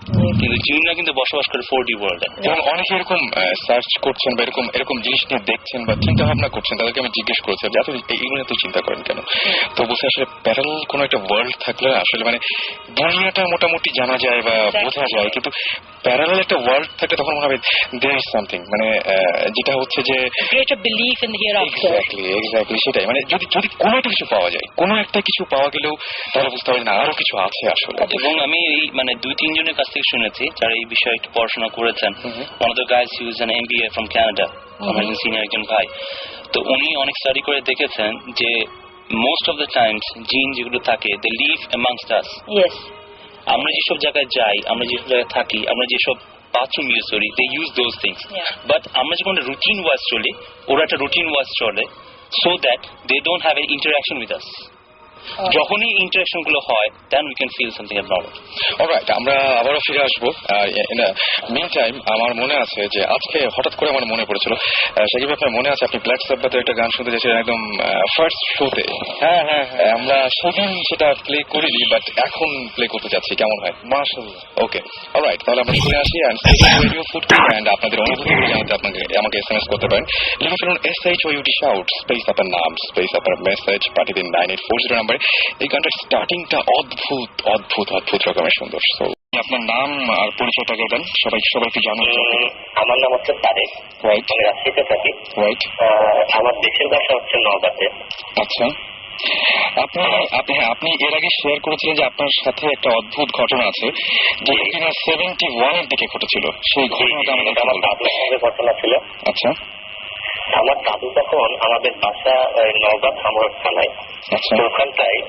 কিন্তু জিনরা কিন্তু বসবাস করে 4D ওয়ার্ল্ডে। এবং অনেকে এরকম সার্চ করছেন বা এরকম জিনিস নিয়ে দেখছেন বা চিন্তা ভাবনা করছেন, তাদেরকে আমি জিজ্ঞেস করেছিলাম যে আসলে এইগুলো তো চিন্তা করেন কেন? তো বলছে আসলে প্যারালাল কোনো একটা ওয়ার্ল্ড থাকলে আসলে মানে দুনিয়াটা মোটামুটি জানা যায় বা বোঝা যায়, কিন্তু প্যারালাল একটা ওয়ার্ল্ড থাকলে তখন মনে হবে দেয়ার ইজ সামথিং, মানে যেটা হচ্ছে যে greater belief in the hereafter. Exactly সেটাই, মানে যদি কোনো একটা কিছু পাওয়া যায়, কোনো একটা কিছু পাওয়া গেলেও তাহলে বুঝতে হবে না আরো কিছু আছে আসলে। এবং আমি এই মানে 2-3 জনের কাছ থেকে শুনেছি যারা এই বিষয়ে একটু পড়াশোনা করেছেন। one of the guys who is an MBA from Canada, আমার সিনিয়র একজন ভাই, তো উনি অনেক স্টাডি করে দেখেছেন যে মোস্ট অফ দ্য টাইমস জিন যেগুলো থাকে they live amongst us. Yes. আমরা যেসব জায়গায় যাই, আমরা যেসব জায়গায় থাকি, আমরা যেসব বাথরুম ইউজ করি, they use those things. But আমরা যখন রুটিন ওয়াইজ চলি, ওরা একটা রুটিন ওয়াইজ চলে, so that they don't have any interaction with us. যখনই ইন্টারাকশন গুলো হয় then we can feel something abnormal. Alright, আমরা আবারও ফিরে আসবো। মিন টাইম আমার মনে আছে যে আজকে হঠাৎ করে আমার মনে পড়েছিল, সাকিব আপনার মনে আছে আপনি ব্ল্যাক সাব্বাথের একটা গান শুনতে চেয়েছিলেন একদম ফার্স্ট শোতে? হ্যাঁ, আমরা সেদিন সেটা প্লে করিনি, বাট এখন প্লে করতে যাচ্ছি, কেমন হয়? মাশাআল্লাহ। ওকে, অলরাইট, তাহলে আমরা শুনে আসি রেডিও ফুডকি অ্যান্ড আপনাদের অনুভূতিগুলো জানাতে আমাকে SMS করতে পারেন। লিখে ফেলুন SHOUT শাউট স্পেস আপনার নাম স্পেস আপনার মেসেজ পাঠিয়ে দিন 9840 নাম্বারে। এই গানটার স্টার্টিংটা অদ্ভুত রকমের সুন্দর। সো আপনার নাম আর পরিচয়টাকে দেন, সবাইকে জানুন। আমার নাম হচ্ছে তারেক, রাইট। আমি রাজশাহীতে থাকি। রাইট। আমার দেশের বাসা হচ্ছে নওগাঁতে। আচ্ছা, আপনি এর আগে শেয়ার করেছিলেন যে আপনার সাথে একটা অদ্ভুত ঘটনা আছে, যেটা কিনা 71 এর দিকে ঘটেছিল। সেই ঘটনাটা আমাদের আমার দাদুর সঙ্গে ঘটনা ছিল। আচ্ছা। আমার দাদু তখন আমাদের বাসা নওগাঁ ধামরাট থানায়। আচ্ছা। ওখানটায়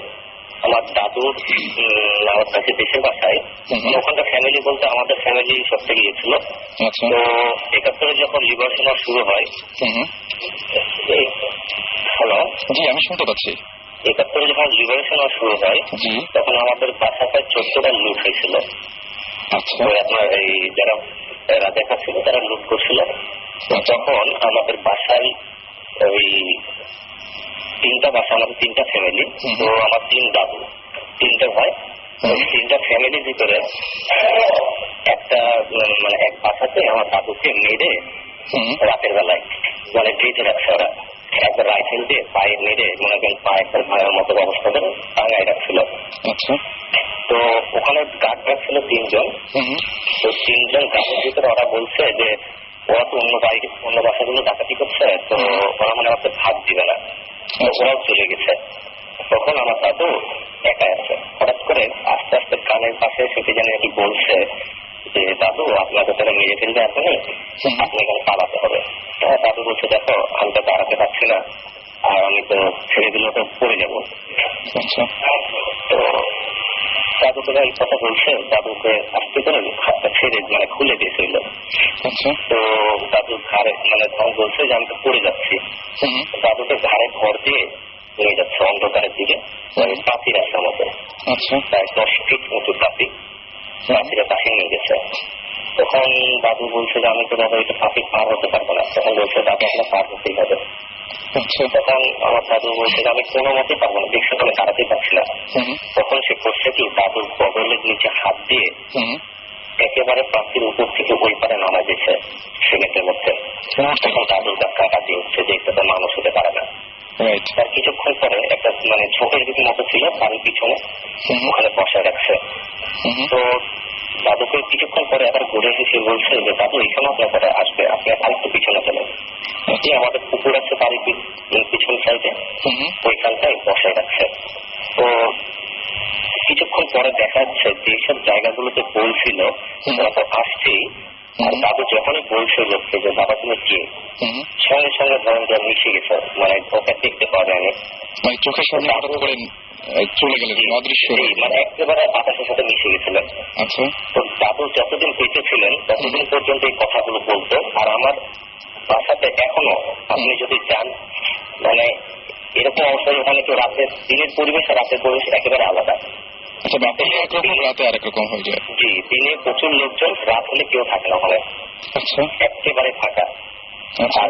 আমার দাদুর আমার কাছে দেশের বাসায় ওখানটা ফ্যামিলি বলতে আমাদের ফ্যামিলি সব থেকে গিয়েছিল। আচ্ছা। তো 71 যখন লিবারেশন শুরু হয়, হ্যালো, জি আমি শুনতে পাচ্ছি। 71 যখন লিবারেশন শুরু হয়, জি, তখন আমাদের বাসাটা 14টা লুট হয়েছিল। আচ্ছা। আপনার এই যারা রাজাকার ছিল তারা লুট করছিল। তখন আমাদের বাসায় ওই 3টা বাসা, আমাদের 3টা ফ্যামিলি। তো আমার 3 দাদু, 3টে ভাই, 3টা ফ্যামিলির ভিতরে একটা মানে এক বাসাতে আমার দাদুকে মেরে রাতের বেলায় মানে বেঁধে রাখছে ওরা। একবার রাইফেল দিয়ে পায়ে মেরে মনে করেন পায়ে একটা ভাইয়ের মতো অবস্থা করে টাঙায় রাখছিল। আচ্ছা। তো ওখানে গার্ড রাখছিল 3 জন। তো 3 জন গার্ডের ভিতরে ওরা বলছে যে ওরা তো অন্য বাসাগুলো ডাকাতি করছে, তো ওরা মানে আমাকে ভাগ দিবে না, ওরাও চলে গেছে। তখন আমার দাদু একাই আছে। হঠাৎ করে আস্তে আস্তে কানের পাশে সেটি জানি নাকি বলছে যে দাদু আপনাকে তারা মেরে ফেলবে এখনই, আপনি এখানে পালাতে হবে। দাদু বলছে দেখো আমি তো দাঁড়াতে পারছি না, আর আমি তো ছেড়ে দিলেও তো পড়ে যাবো। তো দাদু তো এই কথা বলছে, দাদুকে আস্তে করে হাতটা ছেড়ে মানে খুলে দিয়েছিল। তো দাদুর ঘাড়ে মানে তখন বলছে যে আমি তো পড়ে যাচ্ছি। দাদুকে ঘাড়ে ভর দিয়ে নিয়ে যাচ্ছে অন্ধকারের দিকে, পাতি রাস্তার মতো, প্রায় 10 ফিট উঁচু পাতি, পাতিরা পাশে নিয়ে গেছে। তখন দাদু বলছে যে আমি তো দাদা এটা পাতি পার হতে পারবো না। তখন বলছে দাদু আপনার পার হতেই হবে। তখন আমার দাদু বলছে যে আমি কোনো মতেই পারবো না, দেখছে আমি দাঁড়াতেই পারছি না। তখন সে করছে কি, দাদুর বগলের নিচে হাত দিয়ে একেবারে পাখির উপর থেকে ওই পারে নামা দিয়েছে সিমেন্টের মধ্যে। তখন দাদুর কাকা দিয়ে উঠছে যে এটা তো মানুষ হতে পারে না। তার কিছুক্ষণ পরে একটা মানে ঝোঁকের দিকে মতো ছিল বাড়ির পিছনে, ওখানে বসায় রাখছে। তো দাদুকে কিছুক্ষণ পরে আবার ঘুরে এসে বলছে যে দাদু এখানে আপনার পরে আসবে, আপনি আরেকটু পিছনে চলেন। আমাদের পুকুর আছে বাড়ির পিছন সাইডে, ওইখানটায় বসায় রাখছে। তো কিছুক্ষণ পরে দেখা যাচ্ছে যেসব জায়গাগুলোতে বলছিল ওরা তো আসছেই, আর দাদু যখনই বলছে লোককে যে বাবা তুমি কে, সঙ্গে সঙ্গে ধরেন যে মিশে গেছে, মানে ওকে দেখতে পাওয়া যায়নি, চোখের সামনে চলে গেলেন অদৃশ্য, মানে একেবারে বাতাসের সাথে মিশে গেছিলেন। আচ্ছা। তো দাদু যতদিন বেঁচে ছিলেন ততদিন পর্যন্ত এই কথাগুলো বলতো। আর আমার বাসাতে এখনো আপনি যদি চান মানে এরকম অবস্থায় ওখানে তো রাতের দিনের পরিবেশ আর রাতের পরিবেশ একেবারে আলাদা। রাতে আরেক রকম হয়ে যায়। জি, দিনে প্রচুর লোকজন, রাত হলে কেউ থাকে না ওখানে, একেবারে ফাঁকা। আর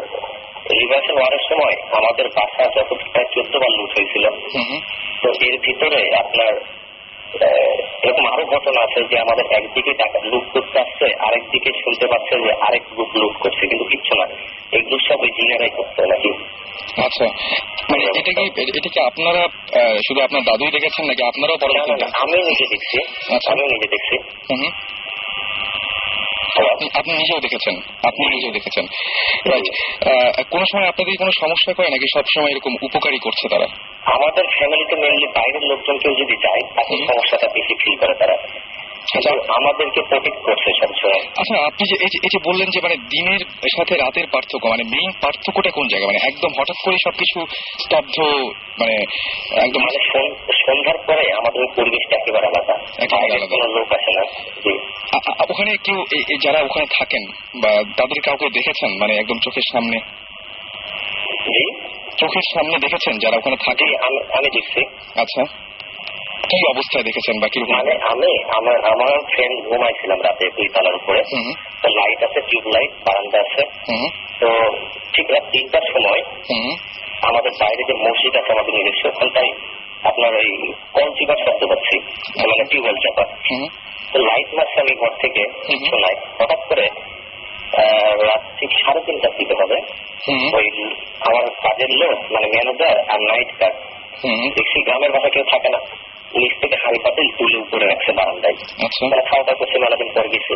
লিবারেশন ওয়ারের সময় আমাদের বাসা যত প্রায় 14 বার লুট হয়েছিল। তো এর ভিতরে আপনার এরকম আরো ঘটনা আছে যে আমাদের একদিকে টাকা লুট করতে আসছে, আরেকদিকে শুনতে পাচ্ছে যে আরেক গ্রুপ লুট করছে, কিন্তু কিচ্ছু না, এগুলো সব ওই জিনেরাই করছে নাকি। আচ্ছা, মানে এটা কি আপনারা শুধু আপনার দাদুই দেখেছেন নাকি আপনারাও পরবর্তীতে? আমি নিজে দেখছি। আমি নিজে দেখছি। আপনি নিজেও দেখেছেন? আপনি নিজেও দেখেছেন, রাইট। কোন সময় আপনাদের কোনো সমস্যা করে নাকি সবসময় এরকম উপকারী করছে তারা? আমাদের ফ্যামিলিতে মেনলি বাইরের লোকজন কেউ যদি যায় তাকে সমস্যাটা বেশি ফিল করে তারা, আমাদেরকে প্রোটেক্ট করছে সবসময়। আচ্ছা, আপনি যে এই যে বললেন যে মানে দিনের সাথে রাতের পার্থক্য, মানে মেইন পার্থক্যটা কোন জায়গায়? মানে একদম হঠাৎ করে সবকিছু স্তব্ধ, মানে একদম মানে সন্ধ্যার পরে আমাদের পরিবেশটা একেবারে আলাদা, কোনো লোক আসে না। ওখানে কেউ যারা ওখানে থাকেন বা তাদের কাউকে দেখেছেন মানে একদম চোখের সামনে? চোখের সামনে দেখেছেন যারা ওখানে থাকে? আমি দেখছি। আচ্ছা, কি অবস্থায় দেখেছেন বা কিরকম? মানে আমার ফ্রেন্ড ঘুমাইছিলাম রাতে 2 তলার উপরে, লাইট আছে, টিউব লাইট, বারান্দা আছে। তো ঠিক রাত 3টার সময় আমাদের বাইরে যে মসজিদ আছে আমাদের নিজস্ব, ওখানটাই আপনার ওই কল চিপার শব্দ পাচ্ছি, মানে টিউবওয়েল চাপা। তো লাইট মারছে আমি ঘর থেকে, কিছু নাই। হঠাৎ করে রাত ঠিক 3:30টার দিকে হবে, ওই আমার কাজের লোক মানে ম্যানেজার আর নাইট গার্ড, দেখছি গ্রামের বাসা কেউ থাকে না, নিচ থেকে হাড়ি পাতিল তুলে উপরে রাখছে বারান্দায়। আচ্ছা। মানে খাওয়া দাওয়া করছে, মেলাদিন পর গেছে।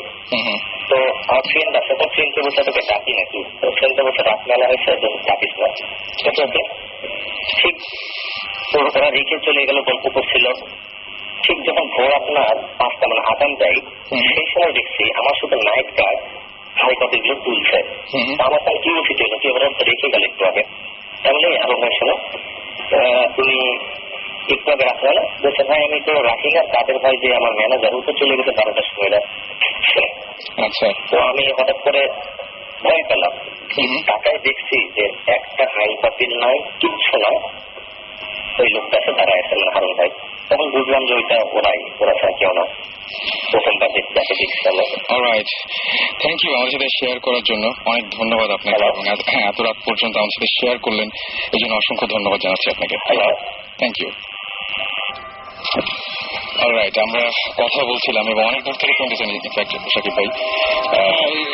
তো আমার ফ্রেন্ড আছে, তো ফ্রেন্ডকে বলছে তোকে ডাকি নাকি, তো ফ্রেন্ডকে বলছে রাত মেলা হয়েছে তো ডাকিস না। ঠিক তো ওরা রেখে চলে গেল, গল্প করছিল। ঠিক যখন ভোর আপনার 5টা মানে আদান যায়, সেই সময় দেখছি আমার শুধু নাইট গার্ড হাড়ি পাতিলগুলো তুলছে। আমার তার কিউরিসিটি হলো কি ওরা রেখে গেল একটু আগে। তাহলে আরো ভাই শোনো, তুমি একটু আগে রাখবে না? বলছে ভাই আমি তো রাখি না, তাদের ভাই যে আমার ম্যানেজার ও তো চলে গেছে 12টার সময়। আচ্ছা। তো আমি হঠাৎ করে ভয় পেলাম, টাকায় দেখছি যে একটা হাড়ি পাতিল নাই, কিচ্ছু নাই, ওই লোকটা এসে দাঁড়ায় আছে, মানে হারুন ভাই। তখন বুঝলাম যে ওইটা ওরা ছাড়া কেউ না, প্রথমবার যাকে দেখছি আমরা। অলরাইট, থ্যাংক ইউ আমাদের সাথে শেয়ার করার জন্য, অনেক ধন্যবাদ আপনাকে। এবং এত রাত পর্যন্ত আমাদের সাথে শেয়ার করলেন, এই জন্য অসংখ্য ধন্যবাদ জানাচ্ছি আপনাকে। Thank you. অলরাইট, আমরা কথা বলছিলাম এবং অনেক দূর থেকে শুনতেছেন ইনফ্যাক্ট শাকিব ভাই।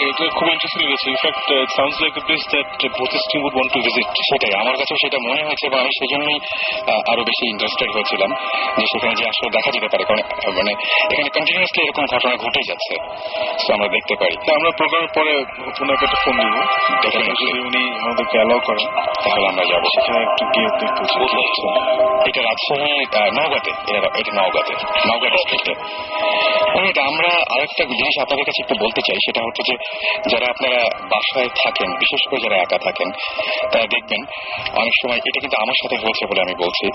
এটা খুব ইন্টারেস্টিং লেগেছে। In fact it sounds like a place that both team would want to visit. সেটাই আমার কাছেও সেটা মনে হয়েছে এবং আমি সেই জন্যই আরো বেশি ইন্টারেস্টেড হয়েছিলাম যে সেখানে যে আসলে দেখা যেতে পারে, কারণ মানে এখানে কন্টিনিউয়াসলি এরকম ঘটনা ঘটেই যাচ্ছে, তো আমরা দেখতে পারি। আমরা প্রোগ্রামের পরে ওনাকে একটা ফোন দিব, যদি উনি আমাদেরকে অ্যালাউ করেন তাহলে আমরা যাবো সেখানে একটু গিয়ে দেখতে। এটা রাজশাহী নওগাঁতে, এটা নওগাঁ ডিস্ট্রিক্টে। আমরা আরেকটা জিনিস আপনাদের কাছে একটু বলতে চাই, সেটা হচ্ছে যে যারা আপনারা বাসায় থাকেন, বিশেষ করে যারা একা থাকেন, তারা দেখবেন অনেক সময়, এটা কিন্তু আমার সাথে হয়েছে বলে আমি বলছি,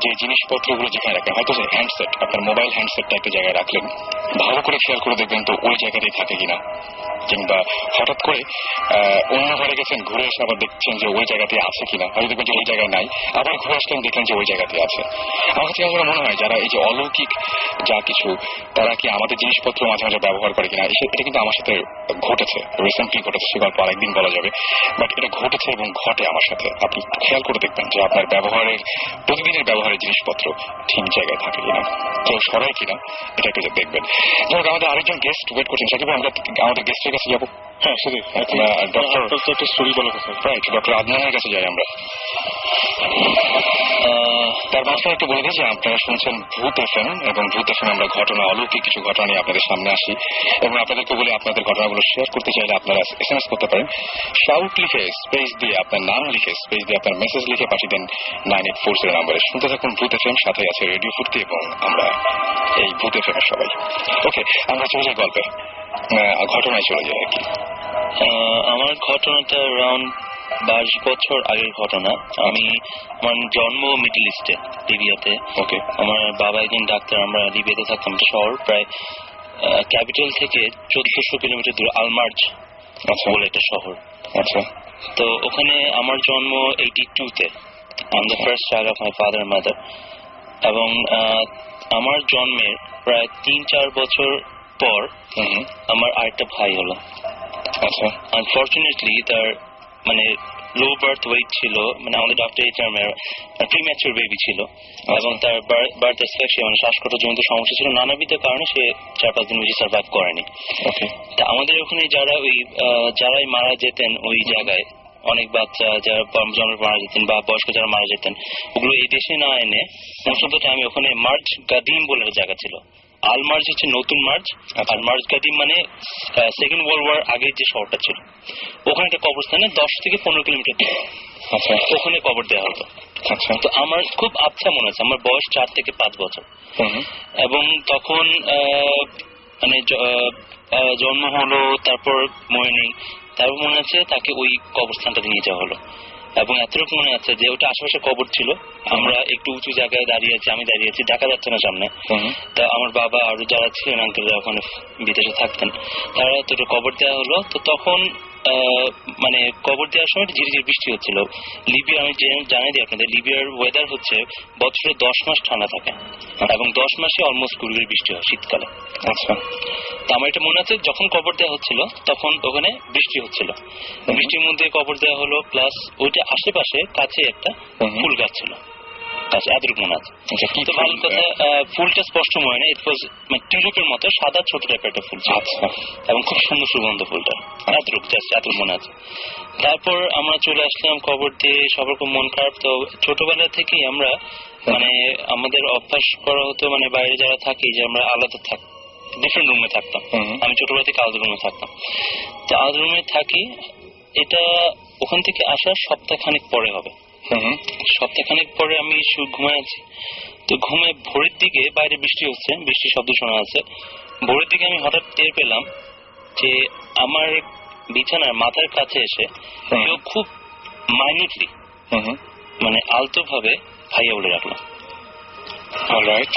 যে জিনিসপত্রগুলো যেখানে রাখেন, হয়তো যে হ্যান্ডসেট, আপনার মোবাইল হ্যান্ডসেটটা একটা জায়গায় রাখলেন, ভালো করে খেয়াল করে দেখবেন তো ওই জায়গাতেই থাকে কিনা, কিংবা হঠাৎ করে অন্য ঘরে গেছেন, ঘুরে এসে আবার দেখছেন যে ওই জায়গাতে আছে কিনা, হয়তো দেখবেন যে ওই জায়গায় নাই, আবার ঘুরে আসলেন দেখলেন যে ওই জায়গাতে আছে। আমার কাছে আসলে মনে হয় যারা এই যে অলৌকিক যা কিছু, তারা কি আমাদের জিনিসপত্র মাঝে মাঝে ব্যবহার করে কিনা, এটা কিন্তু আমার সাথে ঘটেছে, রিসেন্টলি ঘটেছে, সে গল্প আরেকদিন বলা যাবে, বাট এটা ঘটেছে এবং ঘটে আমার সাথে। আপনি খেয়াল করে দেখবেন যে আপনার প্রতিদিনের ব্যবহারের জিনিসপত্র ঠিক জায়গায় থাকে কিনা, কেউ সরাই কিনা, এটা একটু দেখবেন। যাই হোক, আমাদের আরেকজন গেস্ট ওয়েট করছেন, সাকিব আমরা আমাদের গেস্টের কাছে যাবো। হ্যাঁ সেটাই, একটা স্টোরি বলার কথা। রাইট, ডক্টর আদনানের কাছে যাই আমরা। তার মাঝখানে একটু বলে দিই যে আপনারা শুনছেন ভূত এফএম, এবং ভূত এফএম আমরা ঘটনা, অলৌকিক কিছু ঘটনা নিয়ে আপনাদের সামনে আসি, এবং আপনাদেরকে বলে আপনাদের ঘটনাগুলো শেয়ার করতে চাইলে আপনারা SMS করতে পারেন, শাউট লিখে স্পেস দিয়ে আপনার নাম লিখে স্পেস দিয়ে আপনার মেসেজ লিখে পাঠিয়ে দেন 9840 নাম্বারে। শুনতে থাকুন ভূত এফএম, সাথে আছে রেডিও ফুর্তি এবং আমরা এই ভূত এফএম এর সবাই। ওকে, আমরা চলে যাই গল্পে, ঘটনায় চলে যাই আর কি। আমার ঘটনাটা অ্যারাউন্ড 22 বছর আগের ঘটনা। আমার জন্ম মিডল ইস্টে, লিবিয়াতে। ওকে। আমার বাবা একজন ডাক্তার, আমরা লিবিয়াতে থাকতাম। শহর প্রায় ক্যাপিটাল থেকে 1400 কিলোমিটার দূরে, আলমার্জ বলে একটা শহর। আচ্ছা। তো ওখানে আমার জন্ম 82-তে। I am the first child of my father mother. এবং আমার জন্মের প্রায় 3-4 বছর পর আমার আরেকটা ভাই হলো। আচ্ছা। আনফরচুনেটলি তার মানে লো বার্থ ওয়েট ছিল, মানে আমাদের ডক্টর এই টার্মের প্রিম্যাচুর বেবি ছিল, এবং তার বার্থ অ্যাসফিক্সিয়া মানে শ্বাসকষ্টজনিত সমস্যা ছিল, নানাবিধ কারণে সে 4-5 দিন বেশি সার্ভাইভ করেনি। তা আমাদের ওখানে যারাই মারা যেতেন ওই জায়গায়, অনেক বাচ্চা যারা জন্মে মারা যেতেন বা বয়স্ক যারা মারা যেতেন, ওগুলো এই দেশে না এনে মোস্ট অফ দ্য টাইম ওখানে মার্জ গাদিম বলে একটা জায়গা ছিল। আলমার্জ হচ্ছে নতুন মার্জ, আর মার্জ গাদিম মানে সেকেন্ড ওয়ার্ল্ড ওয়ার আগের যে শহরটা ছিল, ওখানে একটা কবরস্থানে 10 থেকে 15 কিলোমিটার দূরে। আচ্ছা, ওখানে কবর দেওয়া হতো। আচ্ছা, তো আমার খুব আচ্ছা মনে আছে, আমার বয়স 4 থেকে 5 বছর, এবং তখন মানে জন্ম হলো, তারপর মনে নেই, তারপর মনে আছে তাকে ওই কবরস্থানটাতে নিয়ে যাওয়া হলো। এবং এতটুকু মনে আছে যে ওটা আশেপাশে কবর ছিল, আমরা একটু উঁচু জায়গায় দাঁড়িয়ে আছি, আমি দাঁড়িয়ে আছি, দেখা যাচ্ছে না সামনে। তা আমার বাবা আর যারা ছিলেন আঙ্কেলরা ওখানে বিদেশে থাকতেন, তারা তো কবর দেওয়া হলো। তো তখন মানে কবর দেওয়ার সময় ধীরে ধীরে বৃষ্টি হচ্ছিল। লিবিয়া, আমি জানাই দিই আপনাদের, লিবিয়ার ওয়েদার হচ্ছে বছরে 10 মাস ঠান্ডা থাকে, এবং 10 মাসে অলমোস্ট গুড়গুড়ি বৃষ্টি হয় শীতকালে। আচ্ছা, তো আমার এটা মনে আছে যখন কবর দেওয়া হচ্ছিল তখন ওখানে বৃষ্টি হচ্ছিল, বৃষ্টির মধ্যে কবর দেওয়া হলো, প্লাস ওইটা আশেপাশে কাছে একটা ফুল গাছ ছিল। আচ্ছা এতটুকু মনে আছে। তো ভালো কথা, ফুলটা স্পষ্ট মনে নেই, ইট ওয়াজ মানে টিউলিপের মতো সাদা ছোট টাইপের একটা ফুল ছিল এবং খুব সুন্দর সুগন্ধ ফুলটা, এতটুকু জাস্ট এতটুকু মনে আছে। তারপর আমরা চলে আসলাম কবর দিয়ে, সবার খুব মন খারাপ। তো ছোটবেলা থেকেই আমরা মানে আমাদের অভ্যাস করা হতো মানে বাইরে যারা থাকি যে আমরা আলাদা থাক, ডিফারেন্ট রুমে থাকতাম। আমি ছোটবেলা থেকে আলাদা রুমে থাকতাম, তো আলাদা রুমে থাকি। এটা ওখান থেকে আসার সপ্তাহখানেক পরে হবে। সপ্তাহখানেক পরে আমি ঘুমায় আছি, তো ঘুমে ভোরের দিকে বাইরে বৃষ্টি হচ্ছে, বৃষ্টির শব্দ শোনা যাচ্ছে। ভোরের দিকে আমি হঠাৎ টের পেলাম যে আমার বিছানার মাথার কাছে এসে কেউ খুব মাইনিউটলি মানে আলতো ভাবে ভাইয়া বলে রাখলো।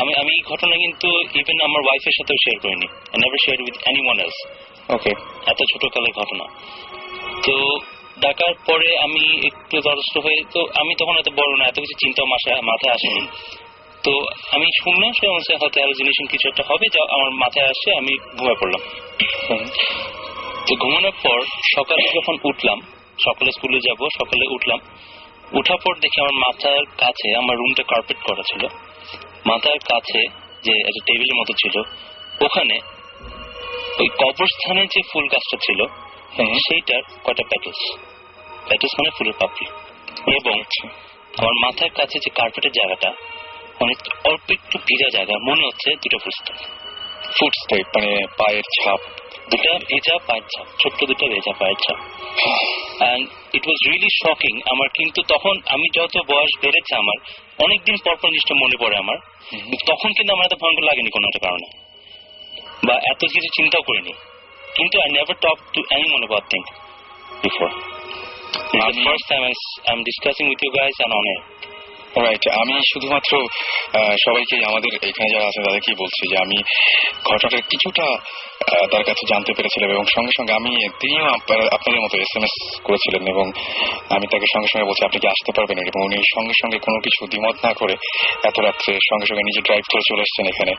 আমি এই ঘটনা কিন্তু ইভেন আমার ওয়াইফের সাথেও শেয়ার করিনি, I never shared with anyone else. Okay, এত ছোট কালের ঘটনা। তো ডাকার পরে আমি একটু দ্বারস্থ হয়ে, তো আমি তখন এত বড় না, এত কিছু চিন্তা মাথায় আসেনি। তো আমি শুনলাম সে হয়তো হ্যালুসিনেশন কিছু একটা হবে, যা আমার মাথায় আসে, আমি ঘুমিয়ে পড়লাম। তো ঘুমানোর পর সকালে যখন উঠলাম, সকালে স্কুলে যাব, সকালে উঠলাম, উঠার পর দেখি আমার মাথার কাছে, আমার রুমটা কার্পেট করা ছিল, মাথার কাছে যে একটা টেবিলের মতো ছিল, ওখানে ওই কবরস্থানে যে ফুল গাছটা ছিল সেইটার কয়টা প্যাকেজ মানে ফুলের পাপড়ি, এবং আমার মাথার কাছে যে কার্পেটের জায়গাটা অনেক অল্প একটু ভিজা জায়গা, মনে হচ্ছে দুটো ফুটস্টেপ মানে পায়ের ছাপ, দুটা ভেজা পায়ের ছাপ, ছোট্ট দুটো ভেজা পায়ের ছাপ। And it was really shocking আমার। কিন্তু তখন আমি যত বয়স বেড়েছে আমার অনেকদিন পর পর জিনিসটা মনে পড়ে আমার, তখন কিন্তু আমার এত ভয়ঙ্কর লাগেনি কোনো একটা কারণে, বা এত কিছু চিন্তাও করিনি। কিন্তু I never talked to anyone about things before. It's the first time I'm discussing with you guys and on air. Right, আমি শুধুমাত্র সবাইকে আমাদের এখানে যারা আছে তাদেরকেই বলছি যে আমি ঘটনাটা কিছুটা তার কাছে জানতে পেরেছিলাম, এবং সঙ্গে সঙ্গে তিনিও আপনাদের মতো SMS করেছিলেন, এবং আমি তাকে সঙ্গে সঙ্গে বলছি আপনি কি আসতে পারবেন, এবং উনি সঙ্গে সঙ্গে কোনো কিছু দ্বিমত না করে এত রাত্রে সঙ্গে সঙ্গে নিজে ড্রাইভ করে চলে এসেছেন এখানে।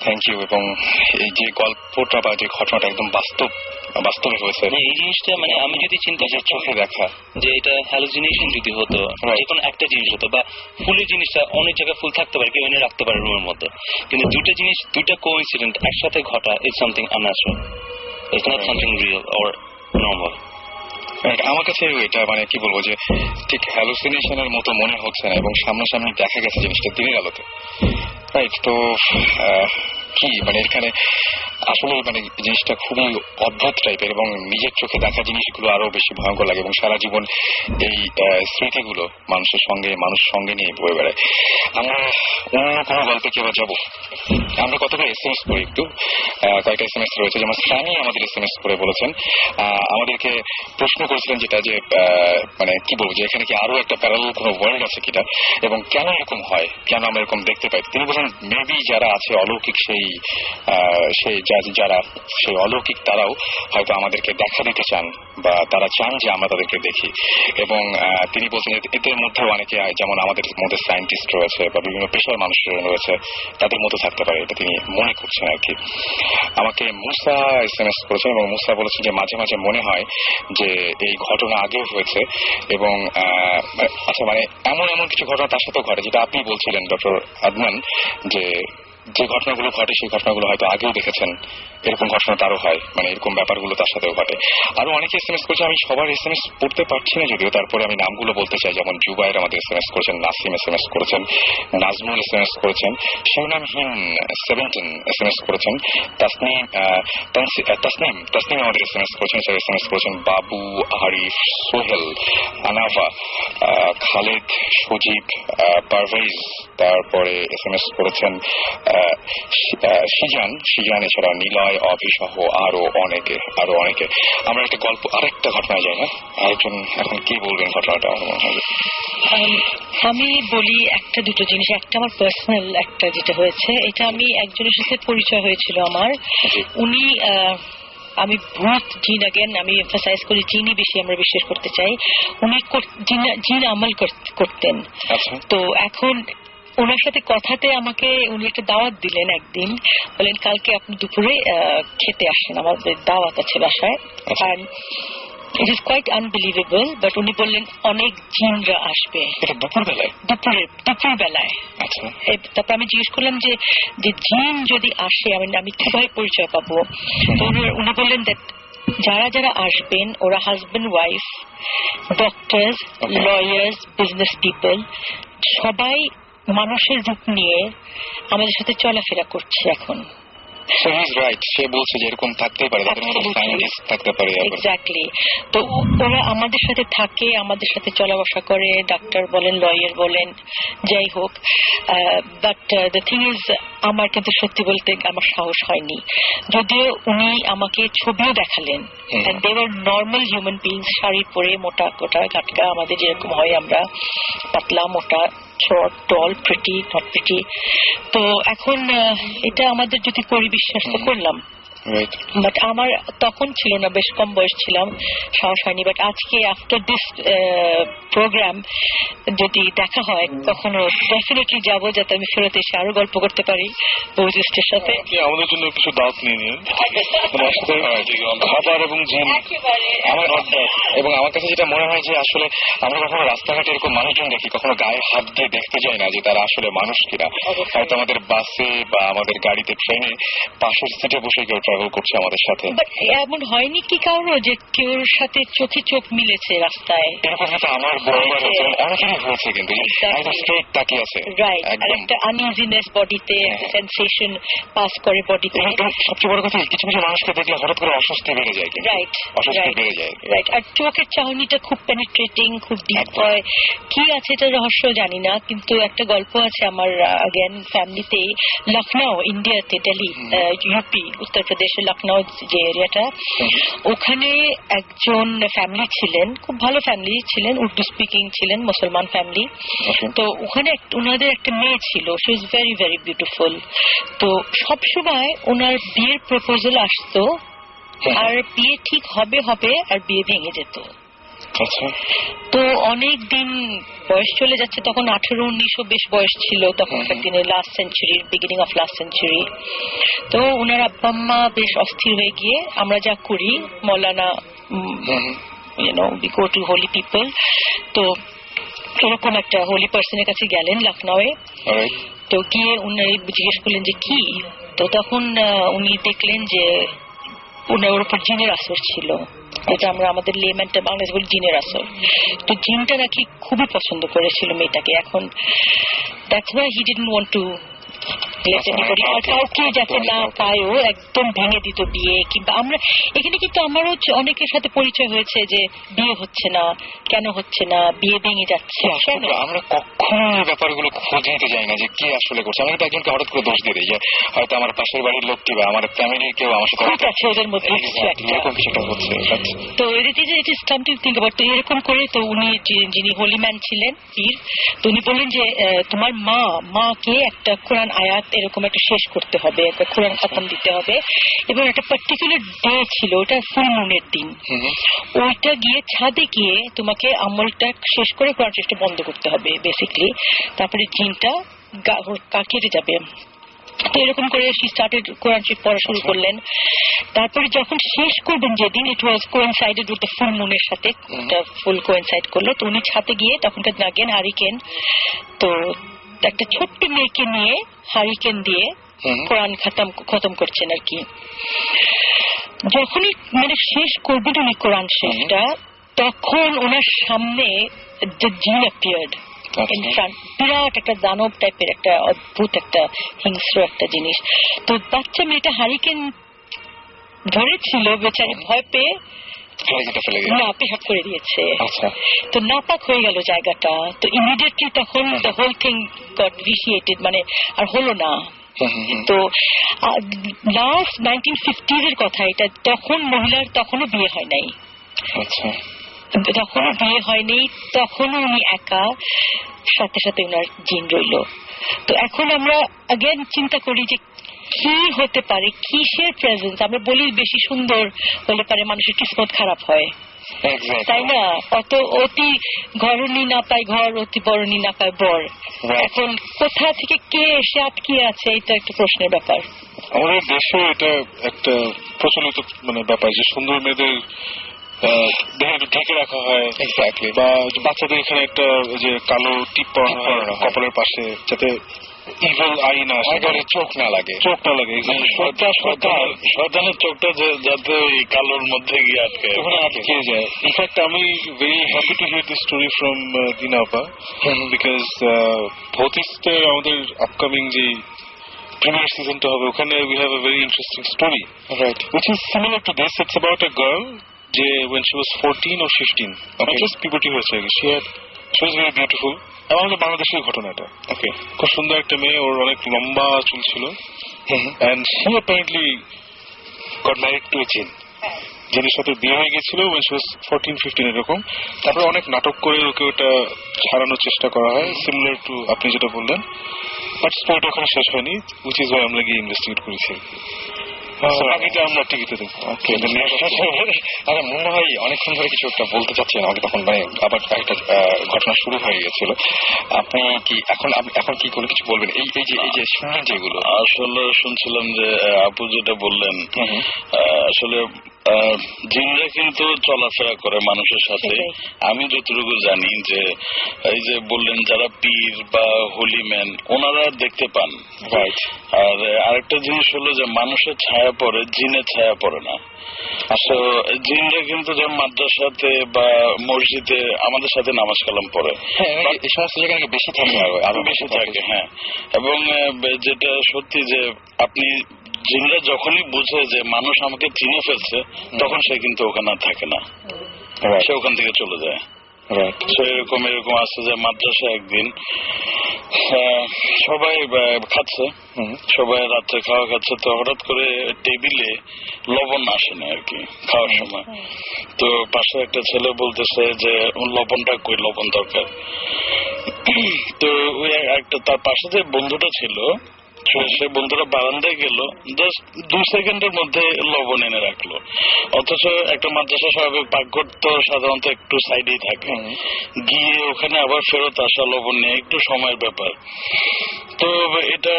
Thank you. এবং এই যে গল্পটা বা যে ঘটনাটা একদম বাস্তবে হয়েছে, এই জিনিসটা মানে আমি যদি চিন্তা চোখে দেখা যে এটা হ্যালুসিনেশন যদি হতো, যে কোনো একটা জিনিস হতো, বা ফুলের জিনিসটা অনেক জায়গায় ফুল থাকতে পারে, কেউ এনে রাখতে পারে রুমের মধ্যে, কিন্তু দুটা জিনিস, দুটা কোইন্সিডেন্ট একসাথে ঘটা, it's something unnatural, it's not something real or normal. আমার কাছে এটা মানে কি বলবো যে ঠিক হ্যালুসিনেশনের মতো মনে হচ্ছে না, এবং সামনাসামনি দেখা গেছে জিনিসটা দিনের আলোতে। রাইট, তো কি মানে এখানে আসলে মানে জিনিসটা খুবই অদ্ভুত টাইপের, এবং নিজের চোখে দেখা জিনিসগুলো আরো বেশি ভয়ঙ্কর লাগে, এবং সারা জীবন এই স্মৃতিগুলো মানুষ সঙ্গে নিয়ে বয়ে বেড়ায়। আমরা অন্য কোনো গল্পে কি আবার যাবো? আমরা কতগুলো SMS করি, একটু কয়েকটা SMS রয়েছে, যেমন সানি আমাদের SMS করে বলেছেন, আমাদেরকে প্রশ্ন করেছিলেন যেটা যে মানে কি বলবো যে এখানে কি আরো একটা প্যারালাল কোনো ওয়ার্ল্ড আছে কিনা, এবং কেন এরকম হয়, কেন আমরা এরকম দেখতে পাই। তিনি বলেন মেবি যারা আছে অলৌকিক যারা সেই অলৌকিক তারাও হয়তো আমাদেরকে দেখা দিতে চান, বা তারা চান যে আমরা তাদেরকে দেখি। এবং তিনি বলছেন এদের মধ্যে অনেকে যেমন আমাদের মধ্যে সায়েন্টিস্ট রয়েছে বা বিভিন্ন পেশার মানুষ রয়েছে, তাদের মতো থাকতে পারে, এটা তিনি মনে করছেন আর কি। আমাকে মুসা SMS করেছেন, এবং মুসা বলেছেন যে মাঝে মাঝে মনে হয় যে এই ঘটনা আগেও হয়েছে, এবং আচ্ছা মানে এমন কিছু ঘটনা তার সাথেও ঘটে, যেটা আপনি বলছিলেন ডক্টর আদনান, যে ঘটনাগুলো ঘটে সেই ঘটনাগুলো হয়তো আগেও দেখেছেন, এরকম ঘটনা তারও হয়, মানে এরকম ব্যাপারগুলো তার সাথেও ঘটে। আরো অনেকে SMS করছে, আমি সবার SMS পড়তে পারছি না যদিও, তারপরে আমি নামগুলো বলতে চাই, যেমন জুবাইর আমাদের SMS করেছেন, নাসিম SMS করেছেন, নাজমুল SMS করেছেন, শিরোনামহীন 17 SMS করেছেন, তাসনিম আমাদের SMS করেছেন, SMS করেছেন বাবু, আরিফ, সোহেল, আনাভা, খালেদ, সজীব, পারভেজ, তারপরে SMS করেছেন সিজান, এছাড়া নিলয়, অভিসহ আরো অনেকে। আমরা একটা গল্প আরেকটা ঘটনায় যাই না, আরেকজন এখন কি বলবেন ঘটনাটা? আমার মনে হয় আমি বলি একটা দুটো জিনিস। একটা আমার পার্সোনাল একটা যেটা হয়েছে, এটা আমি একজনের সাথে পরিচয় হয়েছিল আমার, উনি আমি ভূত জিন, আগেন আমি এমফাসাইজ করি জিনই বেশি আমরা বিশ্বাস করতে চাই, উনি জিন আমল করতেন। তো এখন ওনার সাথে কথাতে আমাকে উনি একটা দাওয়াত দিলেন একদিন, বলেন কালকে আপনি দুপুরে খেতে আসেন, আমাদের দাওয়াত আছে বাসায়। আর it is quite unbelievable, but উনি বললেন অনেক জিনরা আসবে। এটা দুপুরবেলায়? দুপুরবেলায়। আচ্ছা। তারপর আমি জিজ্ঞেস করলাম যে জিন যদি আসে আমি কিভাবে পরিচয় পাবো? তো উনি বললেন দ্যাট যারা যারা আসবেন ওরা husband wife, doctors, lawyers, business people, সবাই মানুষের রূপ নিয়ে আমাদের সাথে চলাফেরা করছে এখন। So he's right. সে বলছে যে এরকম থাকতেই পারে, তাদের মধ্যে সায়েন্টিস্ট থাকতে পারে। এক্স্যাক্টলি। তো ওরা আমাদের সাথে থাকে, আমাদের সাথে চলা বসা করে, ডাক্তার বলেন, লয়ার বলেন, যাই হোক। বাট দ্য থিং ইজ, আমার কিন্তু সত্যি বলতে আমার সাহস হয়নি, যদিও উনি আমাকে ছবিও দেখালেন। And they were normal human beings, sari পরে, মোটা কোটা গাটকা, আমাদের যেরকম হয় আমরা, পাতলা মোটা, short, tall, pretty, not pretty. তো এখন এটা আমাদের যদি করি বিশ্বাস তো করলাম, বাট আমার তখন ছিল না, বেশ কম বয়স ছিলাম, সাহস হয়নি। বাট আজকে আফটার দিস প্রোগ্রাম যদি দেখা হয় কখনো ডেফিনেটলি যাবো, যাতে আমি ফেরত এসে আরো গল্প করতে পারি বৌজিস্টের সাথে। আমাদের জন্য কিছু দাওয়াত নিয়ে নিন, খাবার এবং জিন এবং আমার কাছে যেটা মনে হয় যে আসলে আমরা কখনো রাস্তাঘাটে এরকম মানুষজন দেখি, কখনো গায়ে হাত দিয়ে দেখতে যাই না যে তারা আসলে মানুষ কিনা। হয়তো আমাদের বাসে বা আমাদের গাড়িতে, ট্রেনে পাশের সিটে বসে কেউ ট্রাভেল করছে আমাদের সাথে। এমন হয়নি কি কারো যে কেউ সাথে চোখে চোখ মিলেছে রাস্তায়? এরকম হয়তো আমার অনেকেরই হয়েছে, কিন্তু স্ট্রেট তাকিয়ে আছে। রাইট, আর একটা আনইজিনেস বডিতে, একটা সেন্সেশন পাস করে বডিতে। সবচেয়ে বড় কথা, কিছু কিছু মানুষকে দেখলে হঠাৎ করে অস্বস্তি বেড়ে যায়। রাইট, অস্বস্তি বেড়ে যায়। রাইট। আর চোখের চাহনিটা খুব পেনিট্রেটিং, খুব ডিপ হয়। কি আছে এটা রহস্য জানি না, কিন্তু একটা গল্প আছে আমার আগেন ফ্যামিলিতে, লখনৌ, ইন্ডিয়াতে, দিল্লি, ইউপি, উত্তরপ্রদেশের লখনৌ যে এরিয়াটা, ওখানে একজন ফ্যামিলি ছিলেন, খুব ভালো ফ্যামিলি ছিলেন, উর্দু স্পিকিং ছিলেন, মুসলমান ফ্যামিলি। তো ওখানে ওনাদের একটা মেয়ে ছিল, she is very very beautiful. তো সবসময় ওনার বিয়ের প্রপোজাল আসতো, আর বিয়ে ঠিক হবে হবে, আর বিয়ে ভেঙে যেত। তো অনেক দিন বয়স চলে যাচ্ছে, তখন 18-19 বেশ বয়স ছিল তখনকার দিনে, লাস্ট সেঞ্চুরির বিগিনিং অফ লাস্ট সেঞ্চুরি। তো ওনার আব্বা আম্মা বেশ অস্থির হয়ে গিয়ে, আমরা যা করি মৌলানা, we go to holy people, তো এরকম একটা হোলি পার্সনের কাছে গেলেন লখনৌয়ে। তো গিয়ে উনি জিজ্ঞেস করলেন যে কি, তো তখন উনি দেখলেন যে ওনার উপর জিনের আসর ছিল, যেটা আমরা আমাদের লেম্যানটা বাংলাদেশ বলি জিনের আসর। তো জিনটা নাকি খুবই পছন্দ করেছিল মেয়েটাকে। এখন that's why he didn't want to কাউকে যাতে না পায়ও, একদম ভেঙে দিত বিয়ে। কিংবা আমরা এখানে কিন্তু আমারও অনেকের সাথে পরিচয় হয়েছে যে বিয়ে হচ্ছে না, কেন হচ্ছে না, বিয়ে ভেঙে যাচ্ছে। আমরা কখনো ব্যাপারগুলো খোঁজ নিতে যাই না যে কে আসলে করছে। আমি তো একজনকে হঠাৎ করে দোষ দিয়ে দিই যে হয়তো আমার পাশের বাড়ির লোকটি বা আমার ফ্যামিলির কেউ আমার সাথে আছে, ওদের মধ্যে এরকম কিছুটা হচ্ছে। তো it is something think about. তো এরকম করে তো উনি যিনি হোলি ম্যান ছিলেন, পীর, তো উনি বললেন যে তোমার মাকে একটা কোরআন আয়াত এরকম একটা শেষ করতে হবে, একটা কোরআন খতম দিতে হবে, এবং একটা পার্টিকুলার ডে ছিল, ওটা ফুল মুনের দিন। ওইটা গিয়ে ছাদে গিয়ে তোমাকে আমলটা শেষ করে কোরআন শেষটা বন্ধ করতে হবে বেসিকলি, তারপরে জিনটা কেটে যাবে। তো এরকম করে স্টার্টেড কোরআন শরীফ পড়া শুরু করলেন। তারপরে যখন শেষ করবেন যেদিন, ইট ওয়াজ কোয়েনসাইডেড উইথ দ্য ফুল মুনের সাথে, ফুল কোয়েনসাইড করলো। তো উনি ছাদে গিয়ে তখনকার নাগেন হারিকেন, তো একটা ছোট্ট মেয়েকে নিয়ে হারিকেন দিয়ে কোরআন খতম করছেন আর কি। যখনই মানে শেষ করবেন উনি কোরআন শেষটা, তখন ওনার সামনে দ্য জিন অ্যাপিয়ার্ড ইন ফ্রন্ট, বিরাট একটা দানব টাইপের একটা অদ্ভুত একটা হিংস্র একটা জিনিস। তো বাচ্চা মেয়েটা হারিকেন ধরেছিল, বেচারি ভয় পেয়ে পেশাব করে দিয়েছে। তো নাপাক হয়ে গেল জায়গাটা। তো ইমিডিয়েটলি তখন দ্য হোল থিং গট ভিসিয়েটেড, মানে আর হলো না। তো লাস্ট 1950s এর কথা এটা, তখন মহিলার তখনও বিয়ে হয় নাই, তখনও বিয়ে হয়নি, তখনও উনি একা, সাথে সাথে উনার জিন রইল। তো এখন আমরা আগেন চিন্তা করি যে কি হতে পারে, কিসের প্রেজেন্স। আমরা বলি বেশি সুন্দর হলে পারে মানুষের কিসমত খারাপ হয়, তাই না? অতি ঘরণী না পায় ঘর, অতি বরণী না পায় বর। এখন কোথা থেকে কে এসে আটকিয়ে আছে, এটা একটা প্রশ্নের ব্যাপার। আমাদের দেশে এটা একটা প্রচলিত মানে ব্যাপার যে সুন্দর মেয়েদের দেহে ঢেকে রাখা হয় এক্স্যাক্টলি, বা বাচ্চাদের এখানে একটা যে কালো টিপ পরানো হয় কপালের পাশে, যাতে ইভিল আই না আসে, চোখ না লাগে শয়তানের চোখটা যাতে ওই কালোর মধ্যে গিয়ে আটকে যায়। ইনফ্যাক্ট আমি very happy to here this story from দিনা আপা, বিকজ ভৌতিস্টের আমাদের আপকামিং যে প্রিমিয়ার সিজনটা হবে, ওখানে we have a very interesting story, which is similar to this. It's about a girl যে when she was 14 or 15, just puberty হয়েছে, she was very beautiful. আমাদের বাংলাদেশের ঘটনাটা, খুব সুন্দর একটা মেয়ে, ওর অনেক লম্বা চুল ছিল, and she apparently got married to a jinn, যিনির সাথে বিয়ে হয়ে গেছিল when she was 14-15 এরকম। তারপরে অনেক নাটক করে ওকে ওটা ছাড়ানোর চেষ্টা করা হয়, সিমিলার টু আপনি যেটা বললেন, বাট স্টোরিটা ওখানে শেষ হয়নি, উইচ ইজ ওয়াই আমরা গিয়ে ইনভেস্টিগেট করেছি। বাকিটা আমরা টিভিতে দেখবো। আরে মনে হয় অনেকক্ষণ ধরে কিছু একটা বলতে চাচ্ছেন আমাকে, তখন মানে আবার একটা ঘটনা শুরু হয়ে গেছিল। আপনি কি এখন কি করে কিছু বলবেন? এই যে শুনলেন যেগুলো, আসলে শুনছিলাম যে আপু যেটা বললেন, আসলে জিনরা কিন্তু চলাফেরা করে মানুষের সাথে। আমি যতটুকু জানি যে এই যে বললেন যারা পীর বা হোলিম্যান, ওনারা দেখতে পান। আর আরেকটা জিনিস হলো যে মানুষের ছায়া পড়ে, জিনের ছায়া পড়ে না। জিনরা কিন্তু যেমন মাদ্রাসাতে বা মসজিদে আমাদের সাথে নামাজ কালাম পড়ে, এই সমস্ত জায়গায় বেশি থাকে, আরো বেশি থাকে। হ্যাঁ, এবং যেটা সত্যি যে আপনি জিনরা যখনই বুঝে যে মানুষ আমাকে চিনে ফেলছে, তখন সে কিন্তু ওখানে থাকে না, সে ওখান থেকে চলে যায়। এরকম আছে যে মাদ্রাসা একদিন সবাই খাচ্ছে, সবাই রাত্রে খাওয়া খাচ্ছে, তো হঠাৎ করে টেবিলে লবণ আসে না আর কি খাওয়ার সময়। তো পাশে একটা ছেলে বলতেছে যে লবণটা কই, লবণ দরকার। তো ওই একটা তার পাশে যে বন্ধুটা ছিল, সে বন্ধুরা বারান্দায় গেল, জাস্ট 2 সেকেন্ডের মধ্যে লবণ এনে রাখলো। অথচ একটা মাদ্রাসা স্বাভাবিক পাকঘর তো সাধারণত একটু সাইডেই থাকে, গিয়ে ওখানে আবার ফেরত আসা লবণ নিয়ে একটু সময়ের ব্যাপার। তো এটা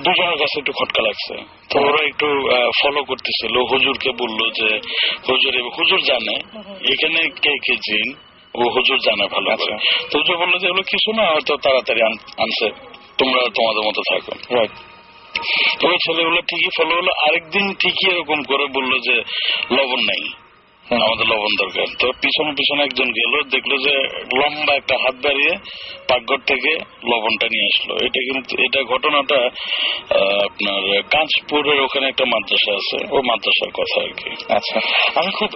দুজনের কাছে একটু খটকা লাগছে, তো ওরা একটু ফলো করতেছিল। হুজুরকে বললো যে হুজুর জানে এখানে কে কে জিন, ও হুজুর জানে ভালো করে। তো হুজুর বললো যে এগুলো কিছু না, হয়তো তাড়াতাড়ি আনছে, তোমরা তোমাদের মতো থাকো। তো ওই ছেলেগুলো ঠিকই ফলো হলো। আরেকদিন ঠিকই এরকম করে বললো যে লবণ নাই, আমাদের লবণ দরকার। তো পিছনে পিছনে একজন গেল, দেখলো যে লম্বা একটা হাত বাড়িয়ে পাকঘর থেকে লবণটা নিয়ে আসলো। এটা ঘটনাটা আপনার কাঁচপুরের ওখানে একটা মাদ্রাসা আছে, ও মাদ্রাসার কথা আর কি। আচ্ছা,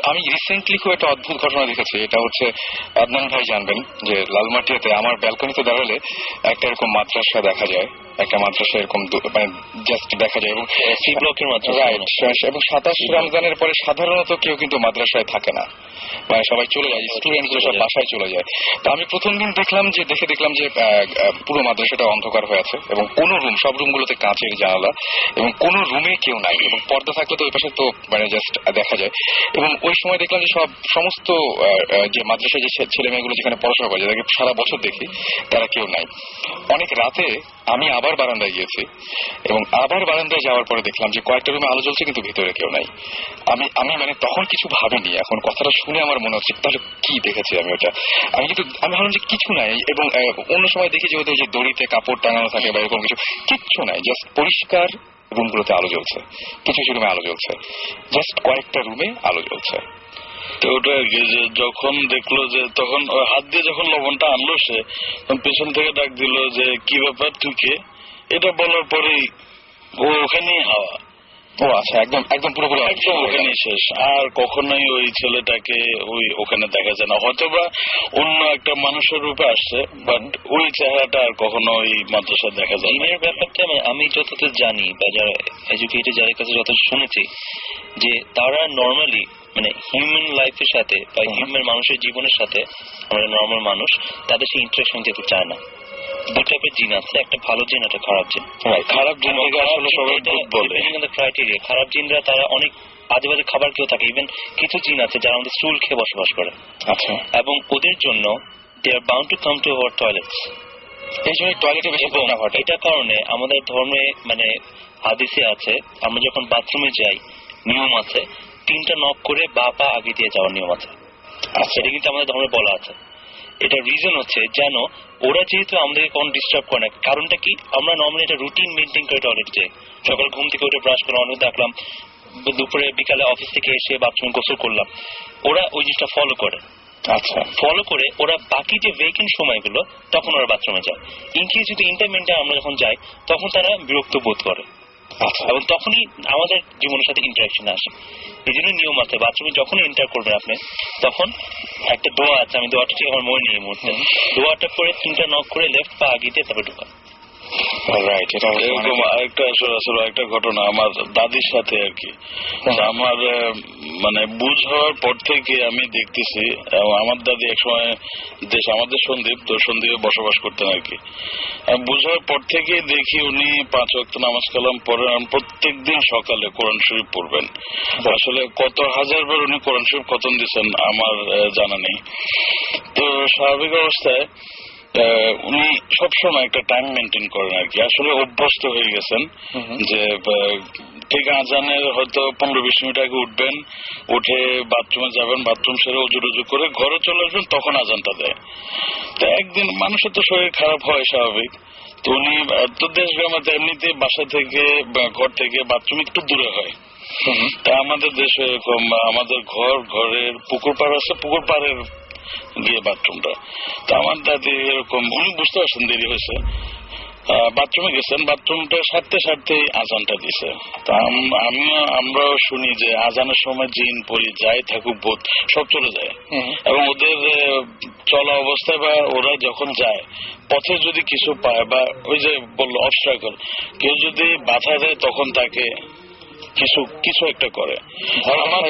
আমি রিসেন্টলি খুব একটা অদ্ভুত ঘটনা দেখেছি। এটা হচ্ছে আদনান ভাই জানবেন যে লালমাটিয়াতে আমার ব্যালকনিতে দাঁড়ালে একটা এরকম মাদ্রাসা দেখা যায়, একটা মাদ্রাসা এরকম মানে জাস্ট দেখা যায়, এবং সি ব্লকের মাদ্রাসা। এবং 27 রমজানের পরে সাধারণত কেউ কিন্তু মাদ্রাসায় থাকে না, মানে সবাই চলে যায়, স্টুডেন্ট গুলো সব বাসায় চলে যায়। তো আমি প্রথম দিন দেখলাম যে পুরো মাদ্রাসাটা অন্ধকার হয়ে আছে, এবং কোন রুম, সব রুমগুলোতে কাঁচের জানালা, এবং কোন রুমে কেউ নাই, এবং পর্দা থাকলে তো ওই পাশে তো মানে জাস্ট দেখা যায়। এবং ওই সময় দেখলাম যে সমস্ত যে মাদ্রাসায় যে ছেলে মেয়েগুলো যেখানে পড়াশোনা করে, যাদেরকে সারা বছর দেখি, তারা কেউ নাই। অনেক রাতে আমি আবার বারান্দায় গিয়েছি, এবং আবার বারান্দায় যাওয়ার পরে দেখলাম যে কয়েকটা রুমে আলো জ্বলছে, কিন্তু ভিতরে কেউ নাই। আমি মানে তখন কিছু ভাবিনি, এখন কথাটা শুনে আমার মনে হচ্ছে তাহলে কি দেখেছি আমি ওটা। আমি ভাবলাম যে কিছু নাই, এবং অন্য সময় দেখি যে ওদের যে দড়িতে কাপড় টাঙানো থাকে বা এরকম কিচ্ছু নাই, জাস্ট পরিষ্কার রুমগুলোতে আলো জ্বলছে, কিছু কিছু রুমে আলো জ্বলছে, জাস্ট কয়েকটা রুমে আলো জ্বলছে। তো ওটা যখন দেখলো যে, তখন হাত দিয়ে যখন লবণটা আনলো, সে পেছন থেকে ডাক দিল যে কি ব্যাপার, তুই কে? এটা বলার পরেই ও ওখানেই হাওয়া। ও আচ্ছা, একদম পুরোপুরি একদম ওখানেই শেষ। আর কখনোই ওই ছেলেটাকে ওখানে দেখা যায় না, হয়তোবা অন্য একটা মানুষের রূপে আসছে, বাট ওই চেহারাটা আর কখনো ওই মাদ্রাসায় দেখা যায় না। জিনের ব্যাপারটা আমি যতদূর জানি বা যারা এডুকেটেড, যাদের কাছে যত শুনেছি, যে তারা নর্মালি মানে হিউম্যান লাইফের সাথে বা হিউম্যান মানুষের জীবনের সাথে, আমরা নর্মাল মানুষ, তাদের সেই ইন্টারাকশন যেতে চায় না। দুই টাইপের জিন আছে, একটা ভালো জিন, একটা খারাপ জিন। খারাপ জিন আসলে সবাই বলে ক্রাইটেরিয়া, খারাপ জিনরা তারা অনেক আজে বাজে খাবার কেউ থাকে। ইভেন কিছু জিন আছে যারা আমাদের স্টুল খেয়ে বসবাস করে। আচ্ছা, এবং ওদের জন্য they are bound to come to our toilets. এই জন্য টয়লেটে বেশি ঘটনা ঘটে। এটার কারণে আমাদের ধর্মে মানে হাদিসে আছে, আমরা যখন বাথরুমে যাই নিয়ম আছে 3টা নক করে বা পা আগে দিয়ে যাওয়ার নিয়ম আছে। আচ্ছা, এটা কিন্তু আমাদের ধর্মে বলা আছে। এটা রিজন হচ্ছে যেন ওরা যেহেতু আমাদেরকে কোন ডিস্টার্ব করে না। কারণটা কি, আমরা নর্মালি এটা রুটিন মেনটেন করে টয়লেট যাই, সকাল ঘুম থেকে উঠে ব্রাশ করে অনেক দেখলাম, দুপুরে বিকালে অফিস থেকে এসে বাথরুমে গোসল করলাম, ওরা ওই জিনিসটা ফলো করে। আচ্ছা, ফলো করে ওরা বাকি যে ভেকেন্ট সময়গুলো তখন ওরা বাথরুমে যায়। ইনকেস যদি ইন্টারমিডিয়েট আমরা যখন যাই তখন তারা বিরক্ত বোধ করে। আচ্ছা, এবং তখনই আমাদের জীবনের সাথে ইন্টারাকশন আসে। এই জন্য নিয়ম আছে, বাথরুমে যখন এন্টার করবেন আপনি তখন একটা দোয়া আছে, আমি দোয়াটা ঠিক আমার মনে নেই এই মুহূর্তে, দোয়াটা করে 3টা নক করে লেফট পা আগে দিয়ে তারপরে ঢোকা। এরকম আরেকটা ঘটনা আমার দাদির সাথে আর কি। আমার মানে বুঝ হওয়ার পর থেকে আমি দেখতেছি, আমার দাদি একসময় আমাদের সন্দ্বীপ, তো সন্দ্বীপে বসবাস করতেন আর কি। বুঝ হওয়ার পর থেকে দেখি উনি 5 ওয়াক্ত নামাজ কালাম পড়েন, প্রত্যেক দিন সকালে কোরআন শরীফ পড়বেন। আসলে কত হাজারবার উনি কোরআন শরীফ খতম দিচ্ছেন আমার জানা নেই। তো স্বাভাবিক অবস্থায় উনি সবসময় একটা টাইম মেনটেন করেন আর কি। আসলে অভ্যস্ত হয়ে গেছেন যে ঠিক আজানের হয়তো 15-20 মিনিট আগে উঠবেন, উঠে বাথরুমে যাবেন, বাথরুম সেরে উজু করে ঘরে চলে আসবেন, তখন আজানটা দেয়। তো একদিন মানুষের তো শরীর খারাপ হয় স্বাভাবিক, তো উনি তো দেশ গ্রামে এমনিতে বাসা থেকে ঘর থেকে বাথরুম একটু দূরে হয়। তা আমাদের দেশে এরকম আমাদের ঘরের পুকুর পাড় আছে, পুকুর পাড়ের গিয়ে বাথরুমটা। তো আমার দাদি এরকম উনি বুঝতে পারছেন দেরি হয়েছে, বাথরুমে গেছেন, বাথরুমটা সারতে আজানটা দিছে। তা আমরাও শুনি যে আজানের সময় জিন পরি যাই থাকুক ভূত সব চলে যায়, এবং ওদের চলা অবস্থায় বা ওরা যখন যায় পথে যদি কিছু পায় বা ওই যে বললো অবস্ট্রাকল, কেউ যদি বাধা দেয় তখন তাকে কিছু একটা করে। আমার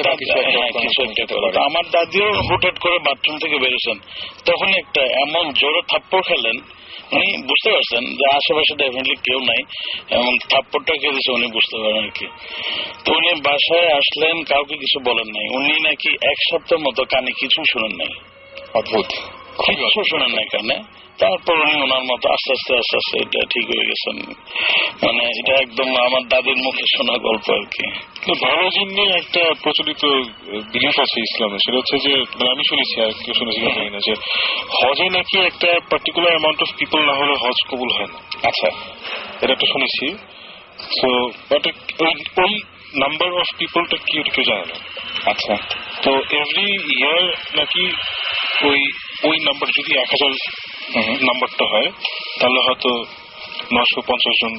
আমার দাদিও হুটহাট করে বাথরুম থেকে বেরোছেন, তখন একটা এমন জোরে থাপ্পড় খেলেন, উনি বুঝতে পারছেন যে আশেপাশে ডেফিনেটলি কেউ নাই, এবং থাপ্পড়টা খেয়ে দিয়েছে উনি বুঝতে পারেন আর কি। তো উনি বাসায় আসলেন, কাউকে কিছু বলেন নাই। উনি নাকি 1 সপ্তাহ মতো কানে কিছু শুনেন নাই। অদ্ভুত, কিছু শোনেন নাই কানে। তারপর উনি ওনার মতো আস্তে আস্তে এটা ঠিক হয়ে গেছেন। মানে এটা একদম আমার দাদির মুখে শোনা গল্প আর কি। ভালো জিন নিয়ে একটা প্রচলিত বিলিফ আছে ইসলামে, সেটা হচ্ছে যে আমি শুনেছি, আর কেউ শুনেছি না, যে হজে নাকি একটা পার্টিকুলার অ্যামাউন্ট অফ পিপল না হলে হজ কবুল হয় না। আচ্ছা, এটা একটা শুনেছি। সো বাট ওই নাম্বার অফ পিপলটা কি ওটা কেউ জানে না। আচ্ছা, তো এভরি ইয়ার নাকি ওই নাম্বার যদি 1000 নাম্বারটা হয় তাহলে হয়তো 950 জন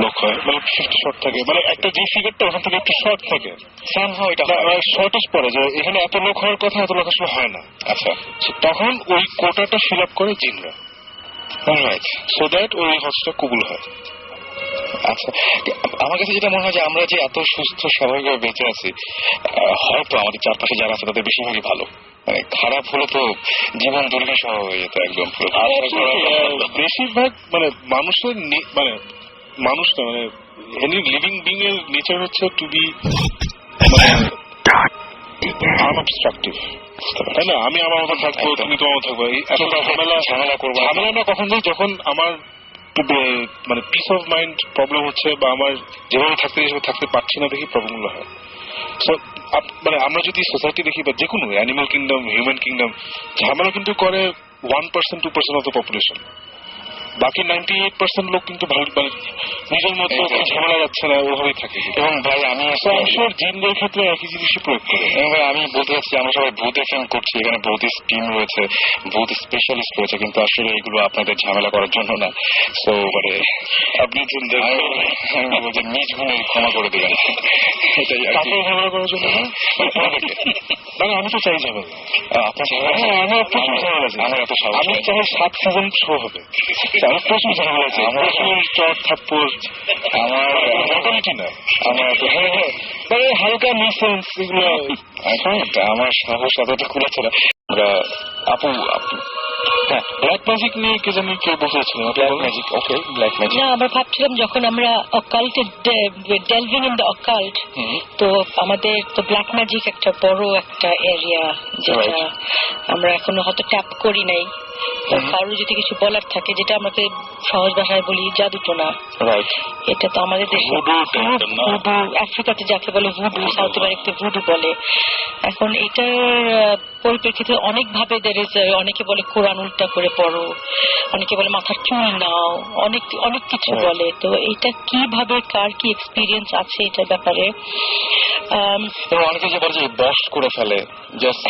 লোক হয়, মানে 50 শর্ট থাকে, মানে একটা যে ফিগারটা ওখান থেকে একটু শর্ট থাকে, শর্টেজ পড়ে যে এখানে এত লোক হওয়ার কথা, এত লোক আসলে হয় না। আচ্ছা, তখন ওই কোটাটা ফিল আপ করে জিনরা, সো দ্যাট ওই হজটা কবুল হয়। আচ্ছা, আমার কাছে যেটা মনে হয় যে আমরা যে এত সুস্থ স্বাভাবিকভাবে বেঁচে আছি, হয়তো আমাদের চারপাশে যারা আছে তাদের বেশিরভাগই ভালো। মানে খারাপ হলে তো জীবন দুর্বিষহ হয়ে যেত একদম। বেশিরভাগ মানে মানুষের মানে মানুষ না, মানে এনি লিভিং বিং এর নেচার হচ্ছে টু বি আনঅবস্ট্রাকটিভ, তাই না? আমি আমার মতো থাকবো, তুমি তোমার মতো থাকবো, ঝামেলা করবো। ঝামেলা আমরা কখন যাই? যখন আমার মানে পিস অফ মাইন্ড প্রবলেম হচ্ছে, বা আমার যেভাবে থাকতে পারছি না দেখি প্রবলেমগুলো হয়। মানে আমরা যদি সোসাইটি দেখি, বা যে কোনো অ্যানিমাল কিংডম, হিউম্যান কিংডম, ঝামেলা কিন্তু করে 1%, 2% অফ দ্য পপুলেশন। বাকি 98% লোক কিন্তু ভালো, মানে নিজের মধ্যে ঝামেলা যাচ্ছে না, ওভাবেই থাকে। এবং ভাই আমি জিনদের ক্ষেত্রে একই জিনিসই প্রয়োগ করি। ভাই আমি বলতে চাচ্ছি, আমরা সবাই ভূতে ফোন করছি, এখানে ভূতের টিম রয়েছে, ভূত স্পেশালিস্ট রয়েছে, কিন্তু আসলে এগুলো আপনাদের ঝামেলা করার জন্য না। সো মানে আপনি বলছেন নিজ গুণে ক্ষমা করে দেবেন, এটাই ঝামেলা করার জন্য না। আমি তো চাই ঝামেলা, আপনার আমার প্রচুর ঝামেলা আছে, আমার এত সাহস। আমি চাই 7 সিজন শো হবে, আমার প্রচুর ঝামেলা আছে, চট থাপ্পড়, আমার মোটামুটি না, আমার মানে হালকা মিসেন্স, এগুলো আমার সাহস এতটা খুলেছে না। আপু হ্যাঁ, ব্ল্যাক ম্যাজিক নিয়ে কে জানি কেউ বসেছিল। ব্ল্যাক ম্যাজিক, ওকে, ব্ল্যাক ম্যাজিক না, আমরা ভাবছিলাম যখন আমরা অকাল্টে ডেলভিং ইন দ্য অকাল্ট, তো আমাদের তো ব্ল্যাক ম্যাজিক একটা বড় একটা এরিয়া, যেটা আমরা এখনো হয়তো ট্যাপ করি নাই। কারোর যদি কিছু বলার থাকে, যেটা আমাকে সহজ ভাষায় বলি জাদুটোনা, এটা তো আমাদের দেশে আফ্রিকাতে যাকে বলে ভুডু, সাউথ আমেরিকাতে ভুডু বলে। এখন এটার পরিপ্রেক্ষিতে অনেক ভাবে অনেকে বলে কোরআন উল্টা করে পড়ো, অনেকে বলে মাথার চুল নাও, অনেক অনেক কিছু বলে। তো এটা কিভাবে কার কি এক্সপিরিয়েন্স আছে এটার ব্যাপারে। অনেকে যে বলে বশ করে ফেলে,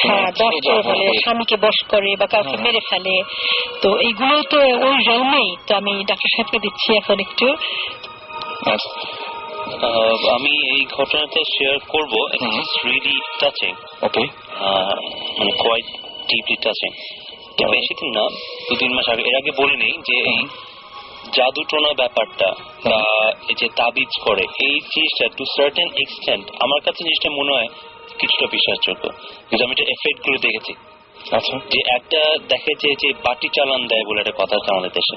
হ্যাঁ বশ করে ফেলে, স্বামীকে বশ করে বা কাউকে মেরে ফেলে। তো এইগুলো তো ওই রেলমেই। তো আমি ডাক্তার সাহেবকে দিচ্ছি এখন একটু। আমি এই ঘটনাটা শেয়ার করবো, রিয়েলি টাচিং, ওকে, মানে কোয়াইট ডিপলি টাচিং। বেশি দিন না, 2-3 মাস আগে, এর আগে বলে নেই যে এই জাদু টোনা ব্যাপারটা বা এই যে তাবিজ করে এই জিনিসটা টু সার্টেন এক্সটেন্ট আমার কাছে জিনিসটা মনে হয় কিছুটা বিশ্বাসযোগ্য, কিন্তু আমি এটা এফেক্ট করে দেখেছি। আচ্ছা, যে একটা দেখে যে বাটি চালান দেয় বলে একটা কথা আছে আমাদের দেশে,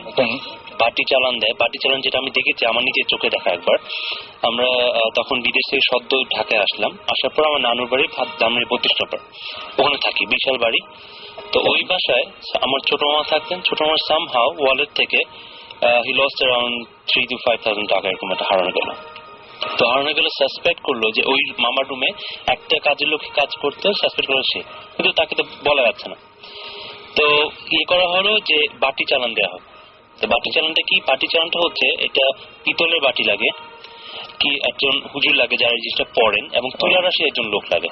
বাটি চালান দেয়। বাটি চালান যেটা আমি দেখেছি আমার নিজের চোখে দেখা একবার। আমরা তখন বিদেশ থেকে সদ্য ঢাকায় আসলাম, আসার পর আমার নানুর বাড়ি ধামরাই 32 নম্বর, ওখানে থাকি, বিশাল বাড়ি। তো ওই বাসায় আমার ছোট মামা থাকতেন। ছোট মামার সামহাও ওয়ালেট থেকে he lost around 3,000 to 5,000 টাকা এরকম একটা হারানো গেল। তো হারানো গেল, সাসপেক্ট করলো যে ওই মামার রুমে একটা কাজের লোক কাজ করতে, সাসপেক্ট করলো সে, কিন্তু তাকে তো বলা যাচ্ছে না। তো করা হলো যে বাটি চালান দেওয়া হবে। তো বাটি চালানটা কি? বাটি চালানটা হচ্ছে এটা পিতলের বাটি লাগে, কি একজন হুজুর লাগে যারা এই জিনিসটা পড়েন, এবং তুলার আসে একজন লোক লাগে।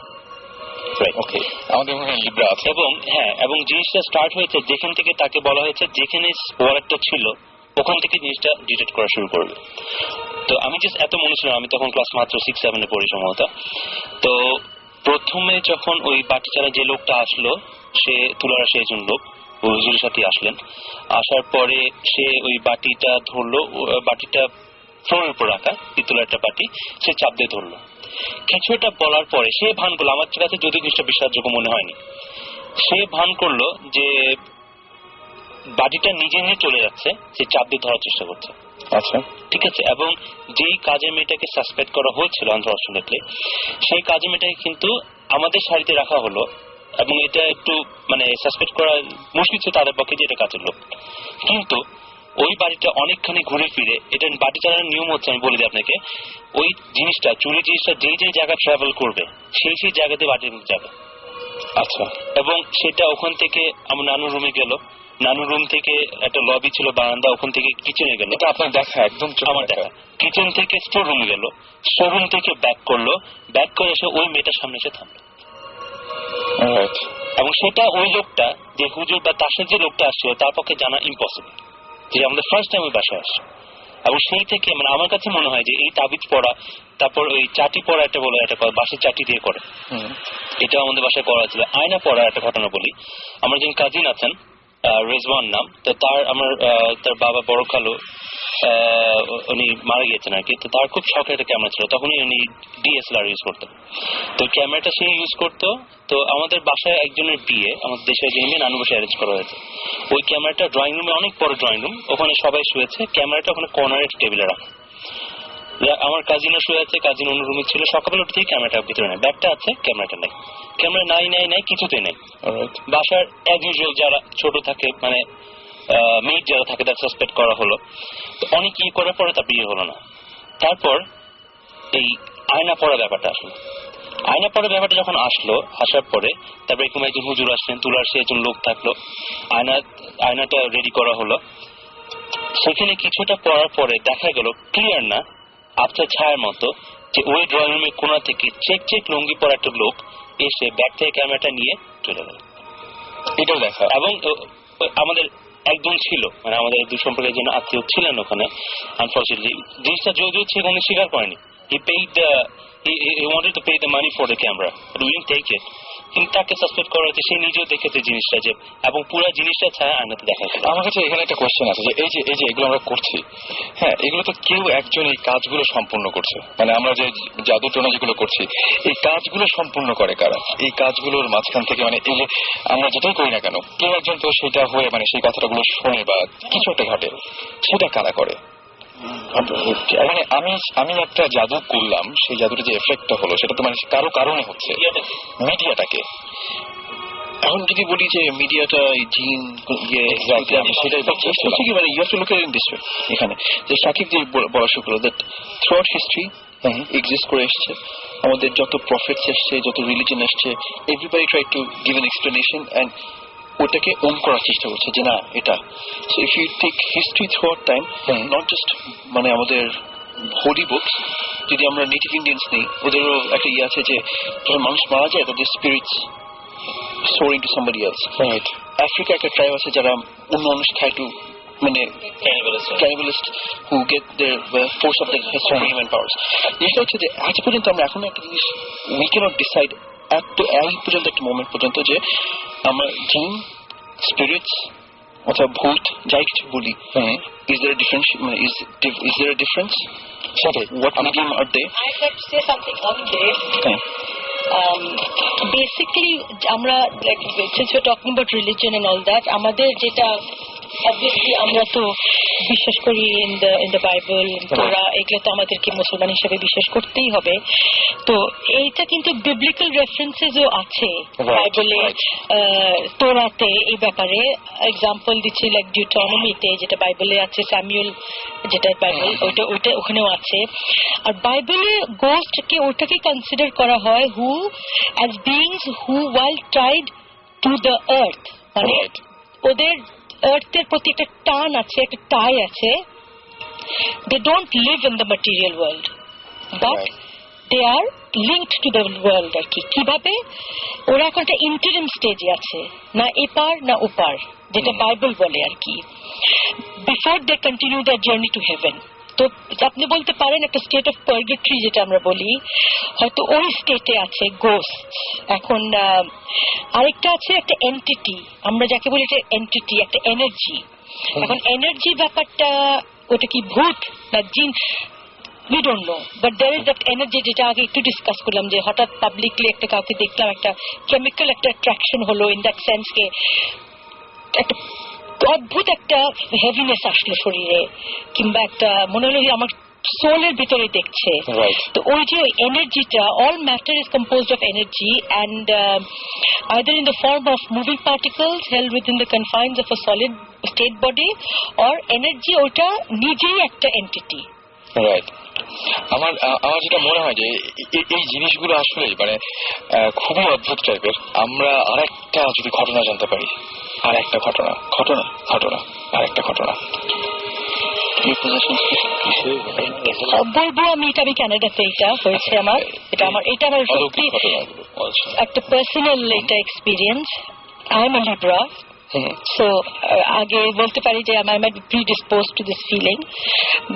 এবং হ্যাঁ, এবং জিনিসটা স্টার্ট হয়েছে যেখান থেকে তাকে বলা হয়েছে যেখানে ওয়ালেটটা ছিল ওখান থেকে জিনিসটা ডিটেক্ট করা শুরু করবে। তো আমি জাস্ট এত মনে ছিলাম, আমি তখন ক্লাস মাত্র 6-7 পড়ি সম্ভবত। তো প্রথমে যখন ওই বাটি চালা যে লোকটা আসলো, সে তুলার আসে একজন লোক, হুজুরের সাথে আসলেন। আসার পরে সে ওই বাটিটা ধরলো, বাটিটা ফ্লোরের উপর রাখা পিতলের একটা বাটি, সে চাপ দিয়ে ধরলো। কিছু একটা বলার পরে সে ভান করলো, আমার কাছে যদি জিনিসটা বিশ্বাসযোগ্য মনে হয়নি, সে ভান করলো যে বাটিটা নিজে নিয়ে চলে যাচ্ছে, সে চাপ দিয়ে ধরার চেষ্টা করছে। আচ্ছা, ঠিক আছে। এবং যেই কাজের মেয়েটাকে সাসপেক্ট করা হয়েছিল আনফরচুনেটলি, সেই কাজের মেয়েটাকে কিন্তু আমাদের সারিতে রাখা হলো, এবং এটা একটু মানে সাসপেক্ট করা মুশকিল ছিল তাদের পক্ষে যে এটা কাজের লোক। কিন্তু ওই বাড়িটা অনেকখানি ঘুরে ফিরে, এটা বাড়ি চালানোর নিয়ম হচ্ছে, আমি বলে দিই আপনাকে, ওই জিনিসটা চুরি জিনিসটা যেই যেই জায়গায় ট্রাভেল করবে সেই সেই জায়গাতে বাড়ির যাবে। আচ্ছা, এবং সেটা ওখান থেকে আমার নানুর রুমে গেল, নানুর রুম থেকে একটা লবি ছিল, বারান্দা, ওখান থেকে কিচেনে গেল। এটা আপনার দেখা? একদম আমার দেখা। কিচেন থেকে স্টোর রুমে গেল, স্টোর রুম থেকে ব্যাক করলো, ব্যাক করে এসে ওই মেয়েটার সামনে এসে থামলো। এবং সেটা ওই লোকটা যে হুজুর বা তার সাথে যে লোকটা আসছিল তার পক্ষে জানা ইম্পসিবল, যে আমাদের ফার্স্ট টাইম ওই বাসায় আসছে। এবং সেই থেকে মানে আমার কাছে মনে হয় যে এই তাবিজ পড়া, তারপর ওই চাটি পড়া, একটা বলে একটা বাসায় চাটি দিয়ে করে, এটা আমাদের বাসায় করা ছিল। আয়না পড়ার একটা ঘটনা বলি। আমার যিনি কাজিন আছেন, রেজওয়ান নাম, তো তার বাবা বড় খালু উনি মারা গিয়েছেন আর কি। তো তার খুব শখের একটা ক্যামেরা ছিল, তখনই উনি DSLR ইউজ করতেন। তো ক্যামেরাটা সে ইউজ করতো। তো আমাদের বাসায় একজনের বিয়ে, আমাদের দেশের একজন মেয়ে নানু বাসায় অ্যারেঞ্জ করা হয়েছে। ওই ক্যামেরাটা ড্রয়িং রুমে, অনেক বড় ড্রয়িং রুম, ওখানে সবাই শুয়েছে, ক্যামেরাটা ওখানে কর্নারে টেবিলে রাখা। আমার কাজিনও শুয়ে আছে, কাজিন অন্য রুমে ছিল। সকালবেলা উঠতেই ক্যামেরাটা ভিতরে নেই, ব্যাগটা আছে, ক্যামেরাটা নেই। ক্যামেরা নাই কিছুতেই নেই। বাসার অ্যাজ ইউজুয়াল যারা ছোট থাকে, মানে মেয়ে যারা থাকে, তার সাসপেক্ট করা হলো। তো অনেক করার পরে তার বিয়ে হলো না। তারপর এই আয়না পড়া ব্যাপারটা আসলো। আয়না পড়া ব্যাপারটা যখন আসলো, আসার পরে তারপরে এরকম একজন হুজুর আসলেন, তুলার সে একজন লোক থাকলো, আয়নাটা রেডি করা হলো। সেখানে কিছুটা পড়ার পরে দেখা গেল ক্লিয়ার না, আবছা ছায়ার মতো, যে ওই ড্রয়িং রুমের কোণা থেকে চেক লুঙ্গি পরা একটা লোক এসে ব্যাগ থেকে ক্যামেরাটা নিয়ে চলে গেল। এটাও দেখা। এবং আমাদের একজন ছিল, মানে আমাদের দুঃসম্পর্কের জন্য আত্মীয় ছিলেন ওখানে। আনফরচুনেটলি জিনিসটা যদিও সেখানে স্বীকার করেনি, he wanted to pay the money for the camera but we didn't take it, কিন্তু তাকে সাসপেক্ট করা হয়েছে, সে নিজেও দেখেছে জিনিসটা, যে এবং পুরো জিনিসটা ছায়া আয়নাতে দেখা যায়। আমার কাছে এখানে একটা কোশ্চেন আছে, যে এই যে এগুলো আমরা করছি, হ্যাঁ, এগুলো তো কেউ একজন এই কাজগুলো সম্পূর্ণ করছে। মানে আমরা যে জাদু টোনা যেগুলো করছি, এই কাজগুলো সম্পূর্ণ করে কারা? এই কাজগুলোর মাঝখান থেকে, মানে এই যে আমরা যেটাই করি না কেন, কেউ একজন তো সেটা হয়ে মানে সেই কথাগুলো শোনে বা কিছু একটা ঘটে, সেটা কারা করে? মানে আমি একটা জাদু করলাম, সেই জাদুর যে এফেক্টটা হলো সেটা তো মানে কারো কারণে হচ্ছে, মিডিয়াটাকে। এখন যদি বলি যে মিডিয়াটা জিন সেটাই হচ্ছে কি মানে you have to look in this way এখানে যে সাকিব যে বলা শুরু করলো that throughout history exist করে এসছে আমাদের যত প্রফিটস এসছে যত রিলিজন এসছে everybody try to give an explanation and ওটাকে ওন করার চেষ্টা করছে যে না এটা so if you take history throughout time not just মানে আমাদের হোলি বুকস যদি আমরা নেটিভ ইন্ডিয়ান্স নেই ওদেরও একটা ইয়ে আছে যে যখন মানুষ মারা যায় তাদের spirits soar into somebody else. Right. Africa একটা ট্রাইব আছে যারা অন্য মানুষ খায় টু মানে ক্যানিবালিস্ট who get their force of their superhuman powers. যেটা হচ্ছে যে আজ পর্যন্ত আমরা এখন একটা জিনিস we cannot decide এই পর্যন্ত একটা মোমেন্ট পর্যন্ত যে আমরা জিন স্পিরিটস অথবা ভূত যাই কিছু বলি is there a difference is there a difference? Sorry, what medium are they? I'd like to say something on this. Basically আমরা like since we're talking about religion and all that আমাদের যেটা obviously আমরা তো বিশ্বাস করি in the Bible তোরা এগুলো তো আমাদেরকে মুসলমান হিসেবে বিশ্বাস করতেই হবে তো এইটা কিন্তু biblical references-ও আছে বাইবেলে তোরাতে এই ব্যাপারে এক্সাম্পল দিচ্ছি লাইক ডিউটোনমিতে যেটা বাইবেলে আছে স্যামুয়েল যেটা বাইবেল ওইটা ওখানেও আছে আর বাইবেলে গোস্টকে ওটাকে কনসিডার করা হয় who as beings who while tied to the earth মানে ওদের আর্থের প্রতি একটা টান আছে একটা টাই আছে they don't live in the material world but they are linked to the world আর কি কিভাবে ওরা এখন একটা ইন্টারিম স্টেজে আছে না এপার না ওপার যেটা বাইবেল বলে আর কি before they continue their journey to heaven তো আপনি বলতে পারেন একটা স্টেট অফ পার্গেটরি যেটা আমরা বলি হয়তো ওই স্টেটে আছে গোস্ট এখন আরেকটা আছে একটা এন্টিটি আমরা যাকে বলি একটা এন্টিটি একটা এনার্জি এখন এনার্জি ব্যাপারটা ওটা কি ভূত না জিন we don't know but there is that energy যেটা আগে একটু ডিসকাস করলাম যে হঠাৎ পাবলিকলি একটা কাউকে দেখলাম একটা কেমিক্যাল একটা অ্যাট্রাকশন হলো ইন দ্যাট সেন্স কে একটা অদ্ভুত একটা হেভিনেস আসলো শরীরে কিংবা একটা মনে হলো আমার সোলের ভিতরে দেখছে তো ওই যে এনার্জিটা all matter is composed of energy and either in the form of moving particles held within the confines of a solid state body or energy ওটা নিজেই একটা এন্টিটি রাইট আমার যেটা মনে হয় যে এই জিনিসগুলো আসলে মানে খুবই অদ্ভুত টাইপের আমরা আরেকটা যদি ঘটনা জানতে পারি আর একটা ঘটনা আরেকটা ঘটনা বলবো আমি ক্যানাডাতে এটা হয়েছে আমার সত্যি একটা পার্সোনাল এটা experience I am a Libra So আগে বলতে পারি যে I might be predisposed to this feeling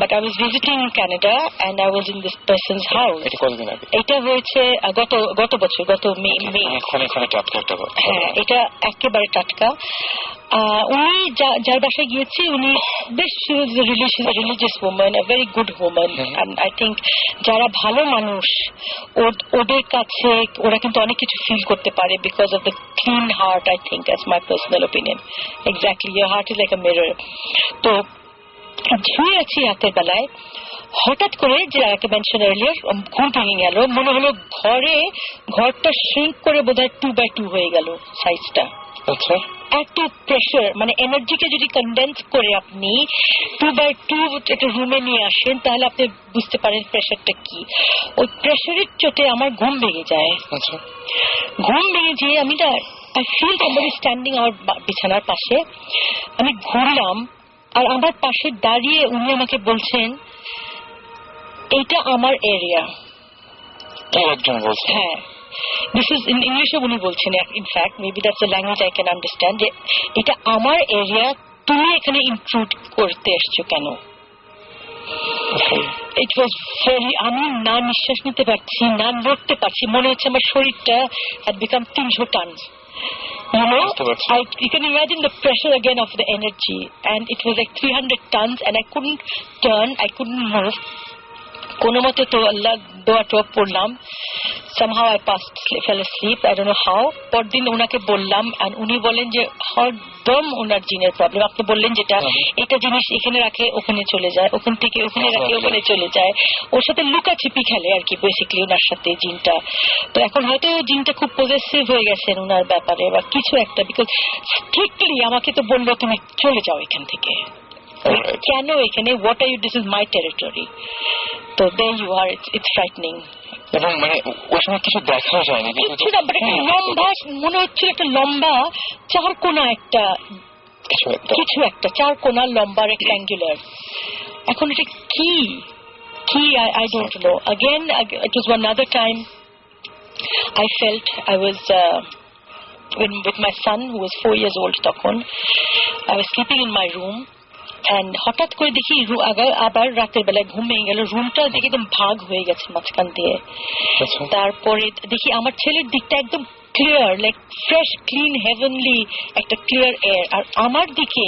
but I was visiting Canada and I was in this person's house এটা হয়েছে গত বছর গত মে হ্যাঁ এটা একেবারে টাটকা উনি যার বাসায় গিয়েছি উনি বেশ religious woman a very good woman and I think যারা ভালো মানুষ ওদের কাছে ওরা কিন্তু অনেক কিছু ফিল করতে পারে because of the clean heart I think as my personal opinion exactly your heart is like a mirror তো শুয়ে আছি রাতের বেলায় হঠাৎ করে যে আগে মেনশন আর্লিয়ার ঘুম ভেঙে গেল মনে হলো ঘরটা শ্রিঙ্ক করে বোধহয় 2x2 হয়ে গেল সাইজটা আচ্ছা এত প্রেসার মানে এনার্জিকে যদি কনডেন্স করে আপনি 2x2 একটা রুমে নিয়ে আসেন তাহলে আপনি বুঝতে পারেন প্রেসারটা কি ওই প্রেসারের চোটে আমার ঘুম ভেঙে যায় আচ্ছা ঘুম ভেঙে যেয়ে আমি না I feel somebody standing আমার বিছানার পাশে আমি ঘুরলাম আর আমার পাশে দাঁড়িয়ে উনি আমাকে বলছেন এটা আমার এরিয়া হ্যাঁ this is in English উনি বলছেন in fact maybe that's a language I can understand যে এটা আমার এরিয়া তুমি এখানে ইন্ট্রুড করতে এসছো কেন it was very আমি না নিঃশ্বাস নিতে পারছি না নড়তে পারছি মনে হচ্ছে আমার শরীরটা had become 300 tons you know you can imagine the pressure again of the energy and it was like 300 tons and I couldn't turn I couldn't move কোনো মতে তো আল্লাহ দোয়া টোয়া পড়লাম, somehow I fell asleep, I don't know how. পরদিন ওনাকে বললাম, আর উনি বলেন যে হরদম ওনার জিনের প্রবলেম। আপনি বললেন যেটা এটা জিনিস এখানে রাখে ওখানে চলে যায়, ওখান থেকে ওখানে রাখে ওখানে চলে যায়, ওর সাথে লুকাছিপি খেলে আর কি বেসিক্যালি ওনার সাথে জিনটা। তো এখন হয়তো জিনটা খুব পজেসিভ হয়ে গেছেন ওনার ব্যাপারে বা কিছু একটা, বিকজ স্ট্রিক্টলি আমাকে তো বললো তুমি চলে যাও এখান থেকে। কেন এখানে, what are you, this is my territory. তো there you are, it's frightening. এবং মানে ওই সময় কিছু দেখাও যায়নি, কিছু না, বাট একটা লম্বা মনে হচ্ছিল, একটা লম্বা চার কোনা একটা কিছু একটা চার কোনা লম্বা রেক্ট্যাঙ্গুলার। এখন এটা কি কি I don't know. Again, it was one other time I felt I was with my son who was 4 years old তখন I was sleeping in my room and হঠাৎ করে দেখি আবার রাতের বেলায় ঘুম ভেঙে গেল, রুমটা দেখে একদম ভাগ হয়ে গেছে মাঝখান দিয়ে। তারপরে দেখি আমার ছেলের দিকটা একদম clear, like fresh clean heavenly একটা ক্লিয়ার এয়ার, আর আমার দিকে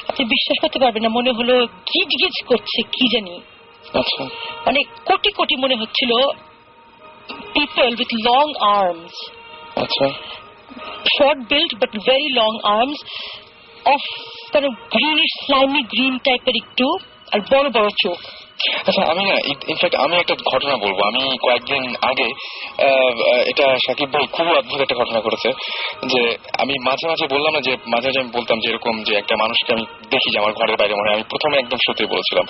আপনি বিশ্বাস করতে পারবেন না, মনে হলো গিজ গিজ করছে কি জানি, মানে কোটি কোটি মনে হচ্ছিল people with long arms, short built but very long arms of kind of greenish slimy green টাইপের একটু, আর বড় বড় চোখ। আচ্ছা, আমি না ইনফ্যাক্ট আমি একটা ঘটনা বলবো। আমি কয়েকদিন আগে এটা সাকিব ভাই খুব অদ্ভুত একটা ঘটনা করেছে, যে আমি মাঝে মাঝে বললাম না যে মাঝে মাঝে আমি বলতাম যে এরকম যে একটা মানুষকে আমি দেখি যে আমার ঘরের বাইরে মনে হয়, আমি প্রথমে একদম সত্যি বলেছিলাম।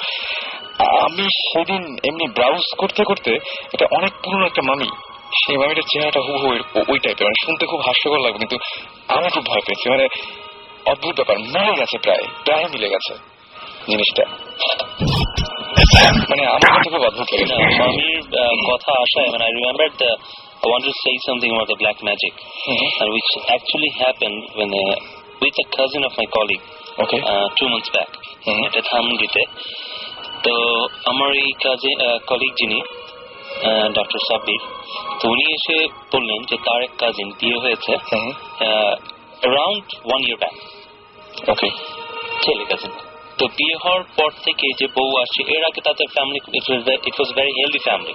আমি সেদিন এমনি ব্রাউজ করতে করতে এটা অনেক পুরনো একটা মামি, সেই মামিটার চেহারাটা হুবহু ওই টাইপের, মানে শুনতে খুব হাস্যকর লাগবে, কিন্তু আমি খুব ভয় পেয়েছি। মানে অদ্ভুত ব্যাপার, মিলে গেছে, প্রায় মিলে গেছে জিনিসটা, মানে আমার কাছে খুব অদ্ভুত লেগেছে। মামির কথা আসায়, মানে I remembered I wanted to say something about the black magic, which actually happened when with a cousin of my colleague, 2 months back, at Thamgite. তো আমার এই কলিগ যিনি ডক্টর সাব্বির, তো উনি এসে বললেন যে তার এক কাজিন বিয়ে হয়েছে around 1 year back, ছেলে কাজিন। তো বিয়ে হওয়ার পর থেকে যে বউ আসছে, এর আগে তাদের family it was very healthy family,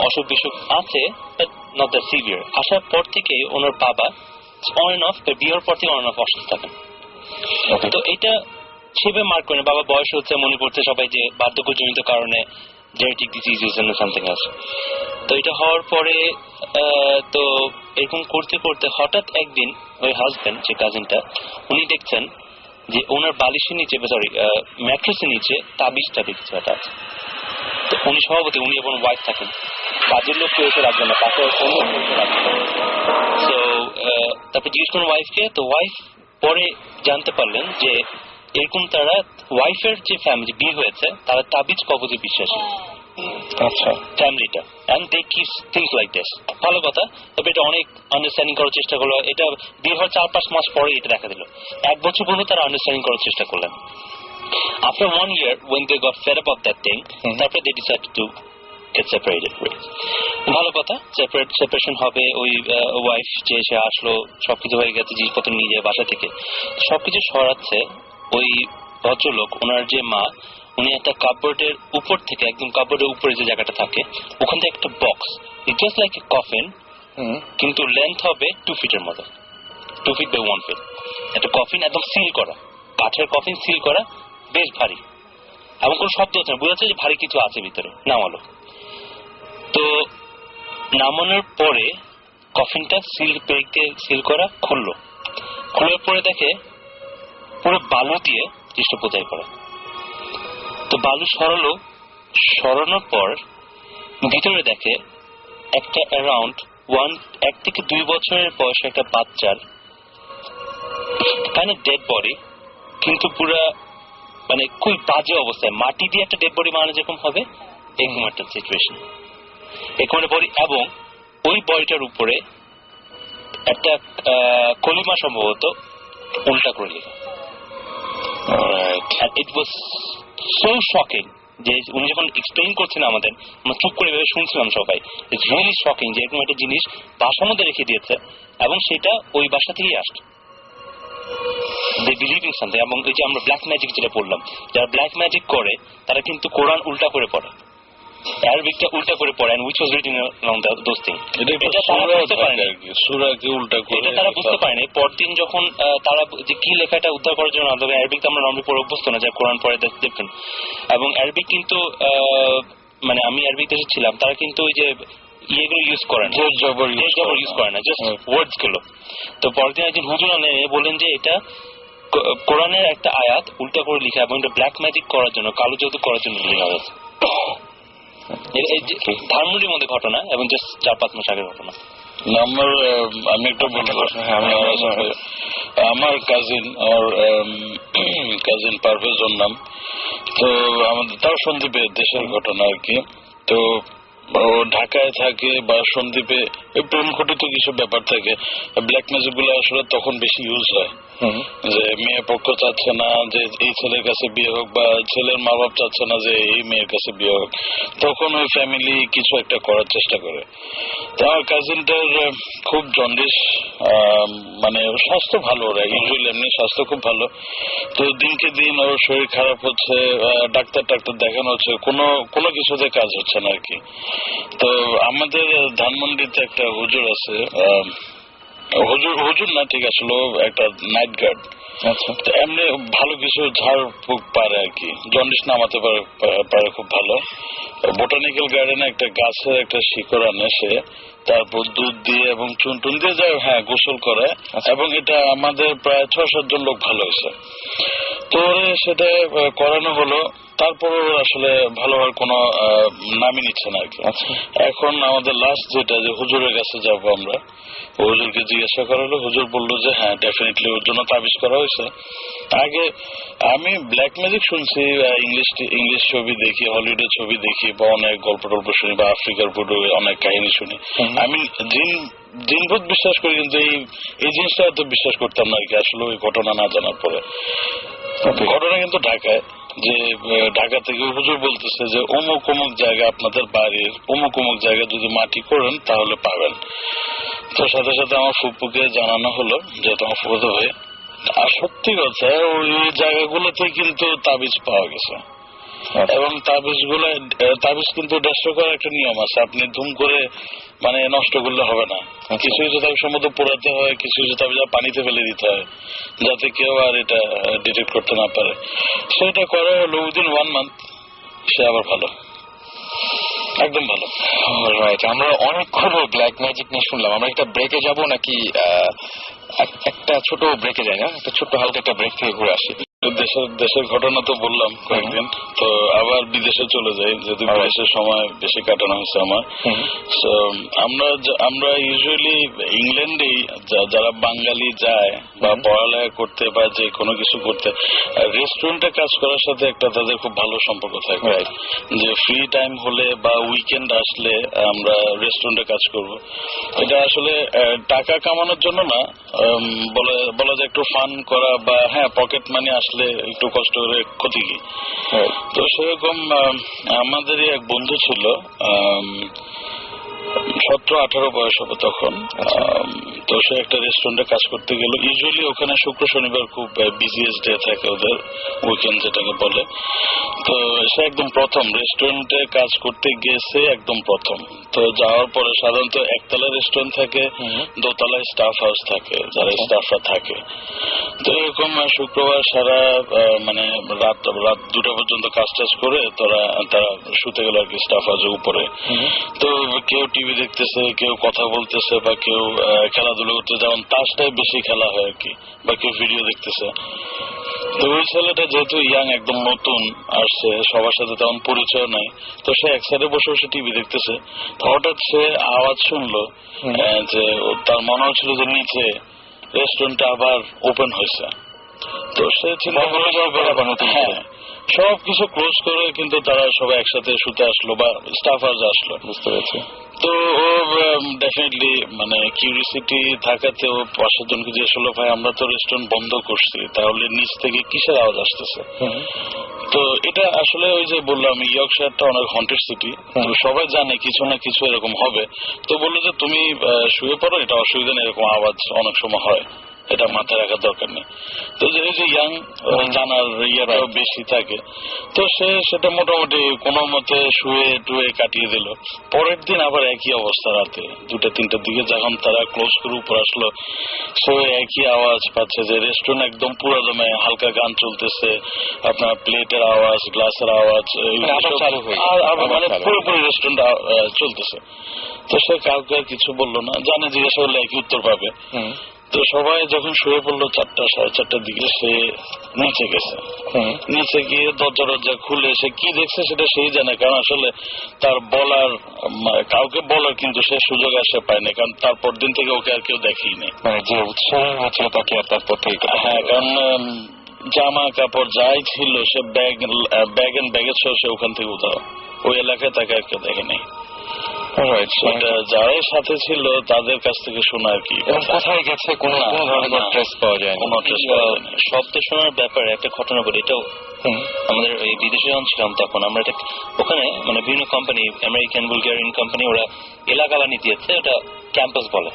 অসুখ বিসুখ আছে বাট নট দ্যাট সিভিয়ার। আসার পর থেকে ওনার বাবা অন এন্ড অফ, বিয়ের পর থেকে অন এন্ড অফ অসুস্থ থাকেন। তো এটা সেভাবে মার্ক করে, বাবা বয়স হচ্ছে, মনে পড়ছে সবাই যে বার্ধক্যজনিত কারণে জেনেটিক ডিজিজ সামথিং আছে। তো এটা হওয়ার পরে তো এরকম করতে করতে হঠাৎ একদিন ওই হাজবেন্ড, যে কাজিনটা, উনি দেখছেন যে ওনার বালিশের নিচে, সরি ম্যাট্রেসের নিচে তাবিজটা দেখছে একটা আছে। তো উনি স্বভাবতই, উনি এবং ওয়াইফ থাকেন, কাজের লোক কেউ এসে রাখবেন না, পাশে রাখবেন। তো তারপরে জিজ্ঞেস করেন ওয়াইফকে, তো ওয়াইফ পরে জানতে পারলেন যে এরকম তারা ওয়াইফের যে ফ্যামিলি বিয়ে হয়েছে তারা তাবিজ কবজে বিশ্বাসী, আচ্ছা ফ্যামিলিটা, and they keep things like this. ভালো কথা, তবে এটা অনেক আন্ডারস্ট্যান্ডিং করার চেষ্টা করলো। এটা বিয়ে হওয়ার 4-5 মাস পরে এটা দেখা দিল, 1 বছর পর্যন্ত তারা আন্ডারস্ট্যান্ডিং করার চেষ্টা করলেন। After 1 year when they got fed up of that thing, তারপরে they decided to get separated. ভালো কথা, সেপারেশন হবে। ওই ওয়াইফ যে সে আসলো, সবকিছু হয়ে গেছে, জিনিসপত্র নিয়ে যায় বাসা থেকে, সবকিছু সরাচ্ছে। ওই ভদ্রলোক, ওনার যে মা, উনি একটা কাপবোর্ডের উপর থেকে, একদম কাপবোর্ডের উপরে যে জায়গাটা থাকে, ওখান থেকে একটা box, just like a coffin, কিন্তু লেন্থ হবে 2 ফিটের মতো, 2 ফিট বাই 1 ফিট। একটা কফিন একদম সিল করা, কাঠের কফিন সিল করা, বেশ ভারী, এমন কোন শব্দ হচ্ছে না, বোঝা যাচ্ছে যে ভারী কিছু আছে ভিতরে। নামালো, তো নামানোর পরে কফিনটা সিল করা খুললো, খোলার পরে দেখে পুরো বালু দিয়ে জিনিসটা বোঝাই করা। তো বালু সরানোর পর ভিতরে দেখে একটা অ্যারাউন্ড 1 থেকে 2 বছরের বয়সে একটা বাচ্চার কাইন্ড অফ ডেড বডি, কিন্তু পুরা মানে খুব বাজে অবস্থায়, মাটি দিয়ে একটা ডেড বডি বানানো যেরকম হবে এরকম একটা সিচুয়েশন, এরকম একটা বডি। এবং ওই বডিটার উপরে একটা কলিমা সম্ভবত উল্টা করে লেখা। It was so shocking যে উনি যখন এক্সপ্লেইন করছেন আমাদের, আমরা চুপ করে ভেবে শুনছিলাম সবাই। ইটস রিয়েলি শকিং যে এরকম একটা জিনিস বাসার মধ্যে রেখে দিয়েছে, এবং সেটা ওই বাসা থেকেই আসছে। They believe in something. এবং এই যে আমরা ব্ল্যাক ম্যাজিক যেটা বললাম, যারা ব্ল্যাক ম্যাজিক করে তারা কিন্তু কোরআন উল্টা করে পড়ে। অ্যারাবিকটা উল্টা করে পড়ে and which was written along those things. এটা তারা বুঝতে পারেনি, সূরাকে উল্টা করে এটা তারা বুঝতে পারেনি। পরদিন যখন তারা যে কি লেখাটা উদ্ধার করার জন্য অ্যারাবিক তো আমরা নর্মালি পড়ে অভ্যস্ত না, যা কোরআন পড়ে দ্যাটস ডিফারেন্ট। এবং অ্যারাবিক কিন্তু মানে আমি অ্যারাবিক দেশে ছিলাম, তারা কিন্তু ওই যে ইয়েগুলো ইউজ করে না, জবর ইউজ করে না, জাস্ট ওয়ার্ডস গুলো। তো পরদিন একজন হুজুর বললেন যে এটা কোরআনের একটা আয়াত উল্টা করে লিখা এবং এটা ব্ল্যাক ম্যাজিক করার জন্য, কালো জাদু করার জন্য লেখা হয়েছে। ধানমন্ডির মধ্যে ঘটনা এবং জাস্ট 4-5 মাস আগের ঘটনা। আমি একটু বলতে আমার কাজিন পারভেজ ওর নাম, তো আমাদের তাও সন্দীপে দেশের ঘটনা আর কি। তো ও ঢাকায় থাকে বা সন্দীপে প্রেম ঘটিত কিছু ব্যাপার থাকে। ব্ল্যাক ম্যাজিক গুলো আসলে তখন বেশি ইউজ হয়, যে মেয়ে পক্ষ চাচ্ছে না যে এই ছেলের কাছে বিয়ে হোক বা ছেলের মা বাপ চাচ্ছে না যে এই মেয়ের কাছে বিয়ে হোক, তখন ওই ফ্যামিলি কিছু একটা করার চেষ্টা করে। তো আমার কাজিনটার খুব জন্ডিস, মানে স্বাস্থ্য ভালো, ওরা ইউজুয়ালি এমনি স্বাস্থ্য খুব ভালো। তো দিনকে দিন ওর শরীর খারাপ হচ্ছে, ডাক্তার দেখানো হচ্ছে, কোনো কিছুতে কাজ হচ্ছে না আর কি। তো আমাদের ধানমন্ডিতে একটা হুজুর আছে, হুজুর না ঠিক আসলে একটা নাইট গার্ড। আচ্ছা, এমনি ভালো কিছু ঝাড় ফুক পারে আর কি, জন্ডিস নামাতে পারে খুব ভালো। বোটানিক্যাল গার্ডেনে একটা গাছের একটা শিকড় আনে সে, তারপর দুধ দিয়ে এবং চুন টুন দিয়ে যায়, হ্যাঁ গোসল করে। এবং এটা আমাদের প্রায় 6-7 জন লোক ভালো হয়েছে। তো সেটা করানো হলো, তারপর আসলে ভালো হওয়ার কোনো নামই নিচ্ছে না আর কি। এখন আমাদের লাস্ট যেটা, যে হুজুরের কাছে যাবো আমরা, হুজুরকে জিজ্ঞাসা করা হলো, হুজুর বললো যে হ্যাঁ ডেফিনেটলি ওর জন্য তাবিজ করা হয়েছে। আগে আমি ব্ল্যাক ম্যাজিক শুনছি, ইংলিশ ছবি দেখি, হলিউডের ছবি দেখি, বা অনেক গল্প টল্প শুনি, বা আফ্রিকার বুডো অনেক কাহিনী শুনি। আমি জিনভূত বিশ্বাস করি, কিন্তু এই জিনিসটা এত বিশ্বাস করতাম না আর কি, আসলে ওই ঘটনা না জানার পরে। ঘটনা কিন্তু ঢাকায়, যে ঢাকা থেকে হুজুর বলতেছে যে অমুক অমুক জায়গা, আপনাদের বাড়ির অমুক অমুক জায়গায় যদি মাটি করেন তাহলে পাবেন। তো সাথে সাথে আমার ফুপুকে জানানো হলো, যে তোমার ফুপুতো ভাই, আর সত্যি কথা ওই জায়গাগুলোতে কিন্তু তাবিজ পাওয়া গেছে। এবং তাবিজ কিন্তু ডেস্ট্রয় করার একটা নিয়ম আছে, আপনি ধুম করে মানে নষ্ট করলে হবে না। কিছু কিছু তাবিজ সম্ভবত পোড়াতে হয়, কিছু কিছু তাবিজ পানিতে ফেলে দিতে হয়, যাতে কেউ আর এটা ডিটেক্ট করতে না পারে। সেটা করা হলো উইদিন 1 মান্থ, সে আবার ভালো, একদম ভালো। রাইট, আমরা অনেকগুলো ব্ল্যাক ম্যাজিক নিয়ে শুনলাম। আমরা একটা ব্রেকে যাব নাকি একটা ছোট ব্রেকে যাই না? একটা ছোট্ট হালকা একটা ব্রেক থেকে ঘুরে আসি। দেশের ঘটনা তো বললাম কয়েকদিন, তো আবার বিদেশে চলে যাই, যেহেতু বিদেশের সময় বেশি কাটানো হয়েছে আমার। আমরা ইউজুয়ালি ইংল্যান্ডেই যারা বাঙালি যায় বা পড়ালেখা করতে বা যে কোনো কিছু করতে, রেস্টুরেন্টে কাজ করার সাথে একটা তাদের খুব ভালো সম্পর্ক থাকে, যে ফ্রি টাইম হলে বা উইকেন্ড আসলে আমরা রেস্টুরেন্টে কাজ করব। এটা আসলে টাকা কামানোর জন্য না, বলা যায় একটু ফান করা, বা হ্যাঁ পকেট মানি আসলে একটু কষ্ট করে ক্ষতি কি। তো সেরকম আমাদেরই এক বন্ধু ছিল, 17-18 বয়স হবে তখন। তো সে একটা রেস্টুরেন্টে কাজ করতে গেল। ইউজুয়ালি ওখানে শুক্র শনিবার খুব বিজিয়েস্ট ডে থাকে ওদের, উইকেন্ড যেটাকে বলে। তো সে একদম প্রথম রেস্টুরেন্টে কাজ করতে গেছে, একদম প্রথম। তো যাওয়ার পরে সাধারণত একতলা রেস্টুরেন্ট থাকে, দোতলায় স্টাফ হাউস থাকে, যারা স্টাফরা থাকে। তো এরকম শুক্রবার সারা মানে রাত 2টা পর্যন্ত কাজ টাজ করে তারা শুতে গেল আর কি, স্টাফ হাউসের উপরে। তো কেউ টিভি দেখতেছে, কেউ কথা বলতেছে, বা কেউ খেলাধুলা করতে, যেমন তাসটাই বেশি খেলা হয় আর কি, বা কেউ ভিডিও দেখতেছে। তো ওই ছেলেটা যেহেতু ইয়াং, একদম নতুন আসছে, সবার সাথে তেমন পরিচয় নাই, তো সে এক সাইডে বসে বসে টিভি দেখতেছে। হঠাৎ সে আওয়াজ শুনলো, যে তার মনে হচ্ছিল যে নিচে রেস্টুরেন্টটা আবার ওপেন হয়েছে। তো সে চিন্তা করলো, হ্যাঁ সবকিছু ক্লোজ করে কিন্তু তারা সবাই একসাথে শুতে আসলো, বা স্টাফ হাউস আসলো, বুঝতে পেরেছি। তো ও ডেফিনেটলি মানে কিউরিসিটি থাকাতে ও পাশের জনকে জিজ্ঞেস করলো, ভাই আমরা তো রেস্টুরেন্ট বন্ধ করছি, তাহলে নিচ থেকে কিসের আওয়াজ আসতেছে? তো এটা আসলে ওই যে বললাম, ইয়র্কশায়ারটা অনেক হন্টেড সিটি, তো সবাই জানে কিছু না কিছু এরকম হবে। তো বললো যে তুমি শুয়ে পড়ো, এটা অসুবিধা নেই, এরকম আওয়াজ অনেক সময় হয়। এটা মাথায় রাখার দরকার নেই। তো যে ইয়াং জানার ইয়েটাও বেশি থাকে, তো সে সেটা মোটামুটি কোনো মতে শুয়ে টুয়ে কাটিয়ে দিল। পরের দিন আবার একই অবস্থা, রাতে 2-3টার দিকে যখন তারা ক্লোজ করে উপর আসলো, সে একই আওয়াজ পাচ্ছে যে রেস্টুরেন্ট একদম পুরো দমে হালকা গান চলতেছে, আপনার প্লেটের আওয়াজ, গ্লাসের আওয়াজ, মানে পুরোপুরি রেস্টুরেন্ট চলতেছে। তো সে কাউকে কিছু বললো না, জানে জিজ্ঞাসা করলে একই উত্তর পাবে। তো সবাই যখন শুয়ে পড়লো 4টা-4:30টার দিকে, সে নিচে গেছে। নিচে গিয়ে দরজা খুলে সে কি দেখছে সেটা সেই জানে, কারণ আসলে তার বলার কাউকে বলার কিন্তু সে সুযোগ আসে পায়নি, কারণ তারপর দিন থেকে ওকে আর কেউ দেখেই নেই, যে উৎসাহ হচ্ছিল তাকে আর তারপর থেকে। হ্যাঁ, কারণ জামা কাপড় যাই ছিল সে ব্যাগ এন্ড ব্যাগেজ সহ সে ওখান থেকে উধাও, ওই এলাকায় তাকে আর কেউ দেখেনি। যারাই সাথে ছিল তাদের কাছ থেকে শোনা আর কি, কোথায় গেছে কোনো ধরনের ট্রেস পাওয়া যায়, কোনো ট্রেস পাওয়া যায় না। শব্দ শোনার ব্যাপারে একটা ঘটনা বলি। এটাও আমাদের এই বিদেশে যখন ছিলাম তখন আমরা এটা ওখানে মানে বিভিন্ন কোম্পানি, আমেরিকান বুলগেরিয়ান কোম্পানি, ওরা এলাকা বানিয়ে দিয়েছে, ওটা ক্যাম্পাস বলে।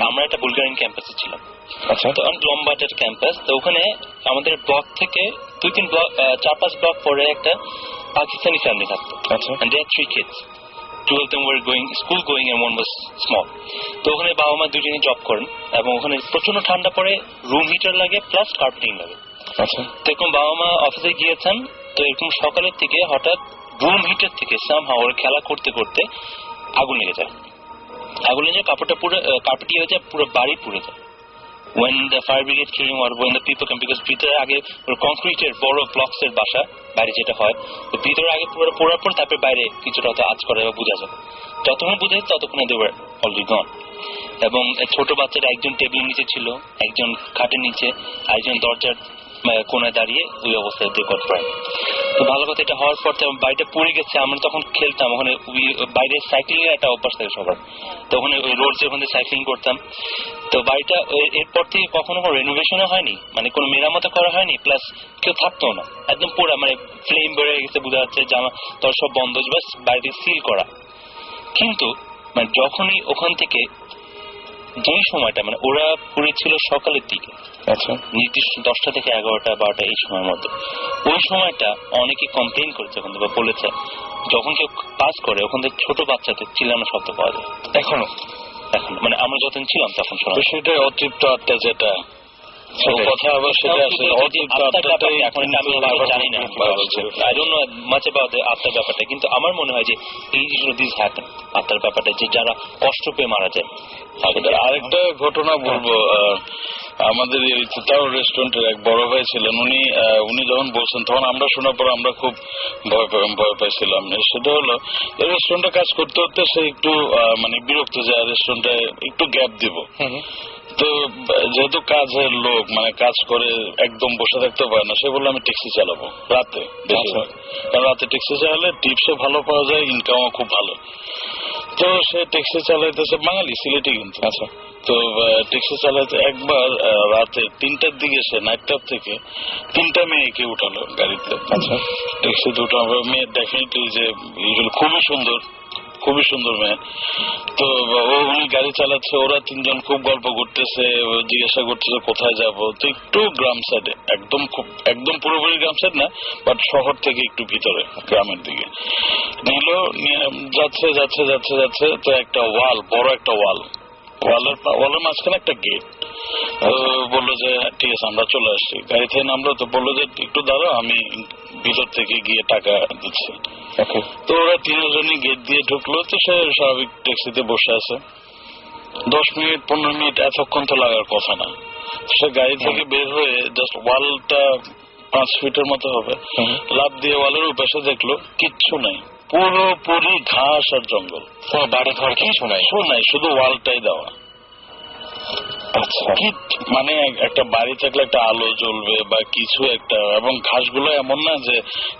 আমরা একটা বুলগেরিয়ান ক্যাম্পাসে ছিলাম। আচ্ছা, তো লম্বা একটা ক্যাম্পাস। তো ওখানে আমাদের ব্লক থেকে 2-3 ব্লক, 4-5 ব্লক পরে একটা পাকিস্তানি ফ্যামিলি থাকতো। আচ্ছা, and they had 3 kids. 2 of them were school going and one was small. তো ওখানে বাবা মা দুজনেই জব করেন এবং ওখানে প্রচন্ড ঠান্ডা পড়ে, রুম হিটার লাগে প্লাস কার্পেটিং লাগে। আচ্ছা, তো এরকম বাবা মা অফিসে গিয়েছেন, তো এরকম সকালের থেকে হঠাৎ রুম হিটার থেকে সামহাও ওরা খেলা করতে করতে আগুন লেগে যায়। আগুন লেগে কাপড়টা পুরো কার্পেটি হয়ে যায়, পুরো বাড়ি পুড়ে যায়। When the fire brigade came or when the people came, because ভিতরে আগে কংক্রিটের বড় ব্লকস এর বাসা, বাইরে যেটা হয়, তো ভিতরে আগে পুরো পোড়ার পর তারপরে বাইরে কিছুটা হয়তো আঁচ করে বা বোঝা যায়। যতক্ষণ বুঝে ততক্ষণে they were already gone. এবং ছোট বাচ্চারা একজন টেবিলের নিচে ছিল, একজন খাটের নিচে, একজন দরজার কোনায় দাঁড়িয়ে, ওই অবস্থায় রেকর্ড প্রায়। তো ভালো কথা, এটা হওয়ার পর বাড়িটা পড়ে গেছে। আমরা তখন খেলতাম ওখানে, বাইরে সাইক্লিং এর একটা অভ্যাস থাকে সবার, তো ওখানে ওই রোডস ওখানে সাইক্লিং করতাম। তো বাড়িটা এরপর থেকে কখনো কোনো রেনোভেশনও হয়নি, মানে কোনো মেরামত করা হয়নি, প্লাস কেউ থাকতো না, একদম পুরো মানে ফ্লেম বেড়ে গেছে, বোঝা যাচ্ছে জামা তোর সব বন্ধ, বাস বাড়িতে সিল করা। কিন্তু মানে যখনই ওখান থেকে যেই সময়টা মানে ওরা পড়েছিল সকালের দিকে, আচ্ছা নির্দিষ্ট 10টা থেকে 11টা 12টা এই সময়ের মধ্যে, ওই সময়টা অনেকে কমপ্লেন করেছে ওখান থেকে, বলেছে যখন কেউ পাস করে ওখান থেকে ছোট বাচ্চাদের চিল্লানো শব্দ পাওয়া যায় এখনো মানে আমরা যতদিন ছিলাম তখন শোনা। সেটা অতৃপ্ত আত্মা, যেটা কথা আবার সেটা আসলে অতৃপ্ত আত্মাটাই এখন আমি জানি না, I don't no much about the আত্মার ব্যাপারটা, কিন্তু আমার মনে হয় যে এই জিনিসগুলো দিস হ্যাপেন, আত্মার ব্যাপারটা, যে যারা কষ্ট পেয়ে মারা যায়। আরেকটা ঘটনা বলবো, আমাদের তাও রেস্টুরেন্টের এক বড় ভাই ছিলেন, উনি যখন বলছেন তখন আমরা শোনার পর আমরা খুব ভয় পাইছিলাম। সেটা হলো এই রেস্টুরেন্টে কাজ করতে করতে সে একটু মানে বিরক্ত যায়, রেস্টুরেন্টে একটু গ্যাপ দিব। তো যেহেতু কাজের লোক, মানে কাজ করে একদম বসে থাকতে পারে না, সে বললো আমি ট্যাক্সি চালাবো রাতে, বেশিরভাগ কারণ রাতে ট্যাক্সি চালালে টিপসও ভালো পাওয়া যায়, ইনকামও খুব ভালো। তো সে ট্যাক্সি চালাইতেছে, বাঙালি সিলেটি কিন্তু। আচ্ছা, তো ট্যাক্সি চালাইতে একবার রাতে 3টার দিকে সে নাইট ক্লাব থেকে 3টা মেয়েকে উঠালো গাড়িতে। আচ্ছা, ট্যাক্সিতে উঠানো মেয়ে ডেফিনেটলি যে খুবই সুন্দর মেয়ে। তো উনি গাড়ি চালাচ্ছে, ওরা 3জন খুব গল্প করতেছে, জিজ্ঞাসা করতেছে কোথায় যাব। তো একটু গ্রাম সাইডে, একদম পুরোপুরি গ্রাম সাইড না, বাট শহর থেকে একটু ভিতরে গ্রামের দিকে নিল। যাচ্ছে তো একটা ওয়াল, বড় একটা ওয়ালের মাঝখানে একটা গেট। বললো যে ঠিক আছে আমরা চলে আসছি, গাড়ি থেকে নামলো। তো বললো যে একটু দাঁড়াও, আমি ভিতর থেকে গিয়ে টাকা দিচ্ছি। তো ওরা 3জনই গেট দিয়ে ঢুকলো। তো সে স্বাভাবিক ট্যাক্সিতে বসে আছে, 10 মিনিট 15 মিনিট এতক্ষণ তো লাগার কথা না। সে গাড়ি থেকে বের হয়ে জাস্ট ওয়ালটা 5 ফিটের মতো হবে, লাফ দিয়ে ওয়ালের উপাশে দেখলো কিচ্ছু নাই, পুরোপুরি ঘাস আর জঙ্গল, বাড়ি ঘর কিছু নাই, শুধু ওয়ালটাই দেওয়া। আচ্ছা, কি মানে একটা বাড়ি থাকলে একটা আলো জ্বলবে বা কিছু একটা, এবং ঘাসগুলো এমন না যে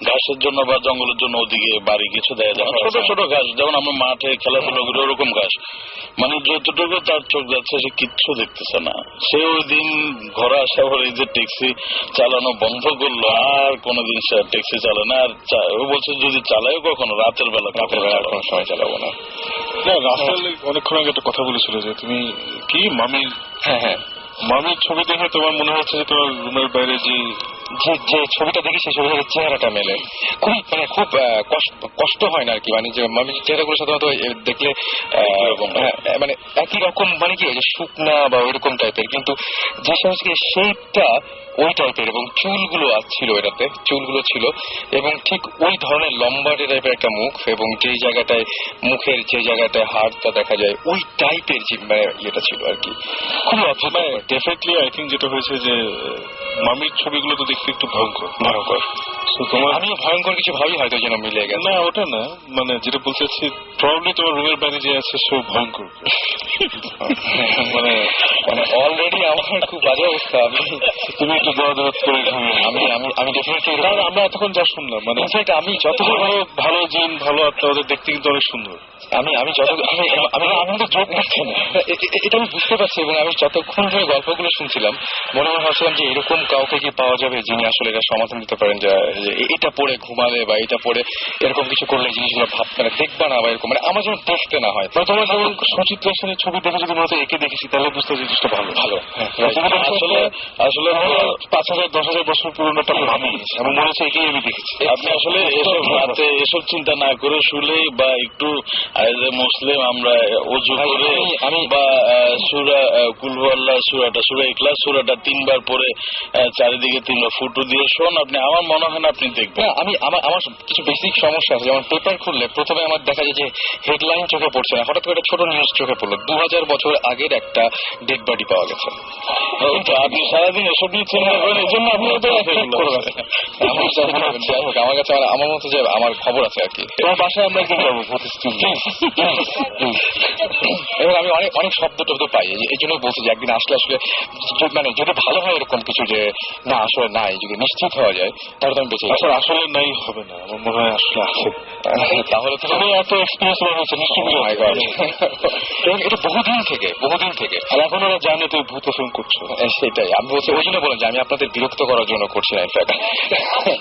ঘাসের জন্য বা জঙ্গলের জন্য ওদিকে বাড়ি কিছু দেয়া যায়, ছোট ছোট ঘাস, যেমন আমরা মাঠে খেলাধুলা করি ওরকম ঘাস, মানে যতটুকু তার চোখ যাচ্ছে সে কিচ্ছু দেখতেছে না। সে ওই দিন ঘরে আসা পরে এই যে ট্যাক্সি চালানো বন্ধ করলো, আর কোনোদিন সে ট্যাক্সি চালায় না। আর ও বলছে যদি চালায় কখনো রাতের বেলা, কোনো সময় চালাবো না। রাসেল অনেকক্ষণ আগে একটা কথা বলেছিল যে তুমি কি মামি, হ্যাঁ মামির ছবি দেখে তোমার মনে হচ্ছে যে তোমার রুমের বাইরে যে যে ছবিটা দেখি সেই ছবির চেহারাটা মেলে, খুব মানে খুব কষ্ট হয় না আর কি, মানে যে মামির চেহারাগুলো সাধারণত দেখলে মানে একই রকম, মানে কি যে শুকনা বা ওইরকম টাইপের, কিন্তু যে সমস্ত শেপটা ওই টাইপের এবং চুলগুলো ছিল, এটাতে চুলগুলো ছিল এবং ঠিক ওই ধরনের লম্বাটে টাইপের একটা মুখ, এবং যে জায়গাটায় মুখের যে জায়গাটায় হাড়টা দেখা যায় ওই টাইপের যে ইয়েটা ছিল আর কি, খুবই অদ্ভুত। ডেফিনেটলি আই থিঙ্ক যেটা হয়েছে যে মামির ছবিগুলো তো দেখতে একটু ভয়ঙ্কর। আমি ভয়ঙ্কর কিছু ভাবি হয়তো যেন মিলে গেছে। না ওটা না, মানে যেটা বলতে চাচ্ছি প্রবাবলি তোমার রুমের বাইরে যে আছে সে ভয়ঙ্কর। মানে মানে অলরেডি আমার খুব বাজে অবস্থা। তুমি একটু দরদ করে আমি ডেফিনেটলি আমরা এতক্ষণ যা শুনলাম, মানে আমি যতক্ষণ ভালো জিন ভালো আত্মা ওদের দেখতে কিন্তু অনেক সুন্দর। আমি আনন্দ যোগ করছি না, এটা আমি বুঝতে পারছি, এবং আমি যতক্ষণ ধরে গল্পগুলো শুনছিলাম মনে ভাবছিলাম যে এরকম কাউকে কি পাওয়া যাবে যিনি আসলে এটা সমাধান দিতে পারেন, যে এটা পরে ঘুমালে বা এটা পরে এরকম কিছু করলে জিনিসগুলো মানে দেখবা না বা এরকম, মানে আমার যেন দেখতে না হয়। তোমার যেমন সুচিত্রা সেনের ছবি দেখে যদি মনে হতো একে দেখেছি তাহলে বুঝতে জিনিসটা ভালো ভালো। আসলে 5,000-10,000 বছর পুরনো একটা ভাবি এবং মনে হচ্ছে একেই আমি দেখেছি। আপনি আসলে এসব রাতে এসব চিন্তা না করে শুলে বা একটু মুসলিম আমরা অজু করে আমি বা সূরা কুল হুয়াল্লাহ সূরাটা সূরা ইখলাস সূরাটা 3 বার পরে চারিদিকে 3 বার ফুটো দিয়ে শোন, আপনি আমার মনে হয় না আপনি দেখবেন। আমার কিছু বেসিক সমস্যা আছে, যেমন পেপার খুললে প্রথমে আমার দেখা যায় যে হেডলাইন চোখে পড়ছে না, হঠাৎ করে ছোট নিউজ চোখে পড়লো 2000 বছর আগের একটা ডেড বডি পাওয়া গেছে। আপনি সারাদিন এসব নিয়ে চিন্তা করেন, এই জন্য আপনি আমার কাছে আমার মতো যে আমার খবর আছে আর কি। তোমার বাসায় আমরা একদিন যাবো এবং আমি অনেক শব্দ টব্দ পাই, এই জন্য বলছি যে একদিন আসলে মানে যদি ভালো হয় এরকম কিছু যে না আসলে নাই, যদি নিশ্চিত হওয়া যায় তাহলে তো আমি বেঁচে যাবো। আসলে নাই হবে না, আমার মনে হয় আসলে আছে। তাহলে তো তুমি এত এক্সপিরিয়েন্স হয়েছে নিশ্চয়ই। এবং এটা বহুদিন থেকে আর এখন ওরা জানে তুমি ভূত ফিল্ম করছো। সেটাই আমি বলছি, ওই জন্য বলেন যে আমি আপনাদের বিরক্ত করার জন্য করছি না, ইনফ্যাক্ট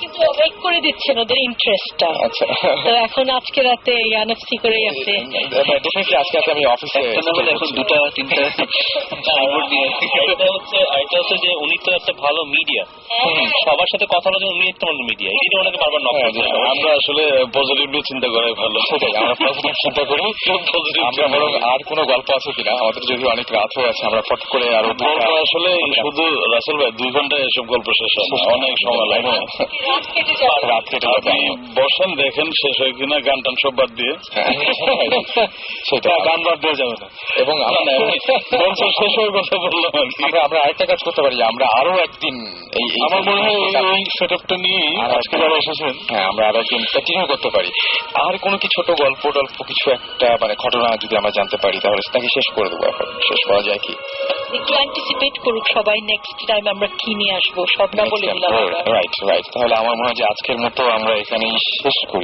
কিন্তু ওয়েট করে দিচ্ছেন ওদের ইন্টারেস্টটা। আচ্ছা, তো এখন আজকে রাতে এনএফসি করে আছে, ডেফিনেটলি আজকে রাতে আমি অফিসে এখন 2টা-3টা এটা হচ্ছে যে উনি তো একটা ভালো মিডিয়া, সবার সাথে কথা বলার জন্য উনি একটা মিডিয়া, এটা ওনাকে বারবার নক করতে হবে। আমরা আসলে পজিটিভলি চিন্তা করাই ভালো। সেটাই আমরা পজিটিভ চিন্তা করি। আমরা বরং আর কোনো গল্প আছে কিনা, আমাদের যদি অনেক রাত হয়ে আছে আমরা ফট করে আরো আসলে শুধু রাসেল ভাই 2 ঘন্টায় এসব গল্প শেষ হয়, অনেক সময় লাগে। রাত কেটে আপনি বসেন দেখেন শেষ হয় কিনা, গান টান সব বাদ দিয়ে। সেটা গান বাদ দেওয়া যাবে না। এবং শেষ হয়ে কথা বললাম আর কি। আমরা আরেকটা কাজ করতে পারি, আমরা আরো একদিন আমার মনে হয় এই সেট আপটা নিয়ে আজকে যারা এসেছেন, হ্যাঁ আমরা আরো একদিন কন্টিনিউ করতে পারি। আর কোনো কি ছোট গল্প টল্প কিছু একটা মানে ঘটনা যদি আমরা জানতে পারি তাহলে তাকে শেষ করে দেবো। এখন শেষ করা যায় কি, একটু অ্যান্টিসিপেট করুক সবাই নেক্সট টাইম আমরা কি নিয়ে আসবো, সব না বলে দিলাম। রাইট। তাহলে আমার মনে হয় যে আজকের মতো আমরা এখানেই শেষ করি।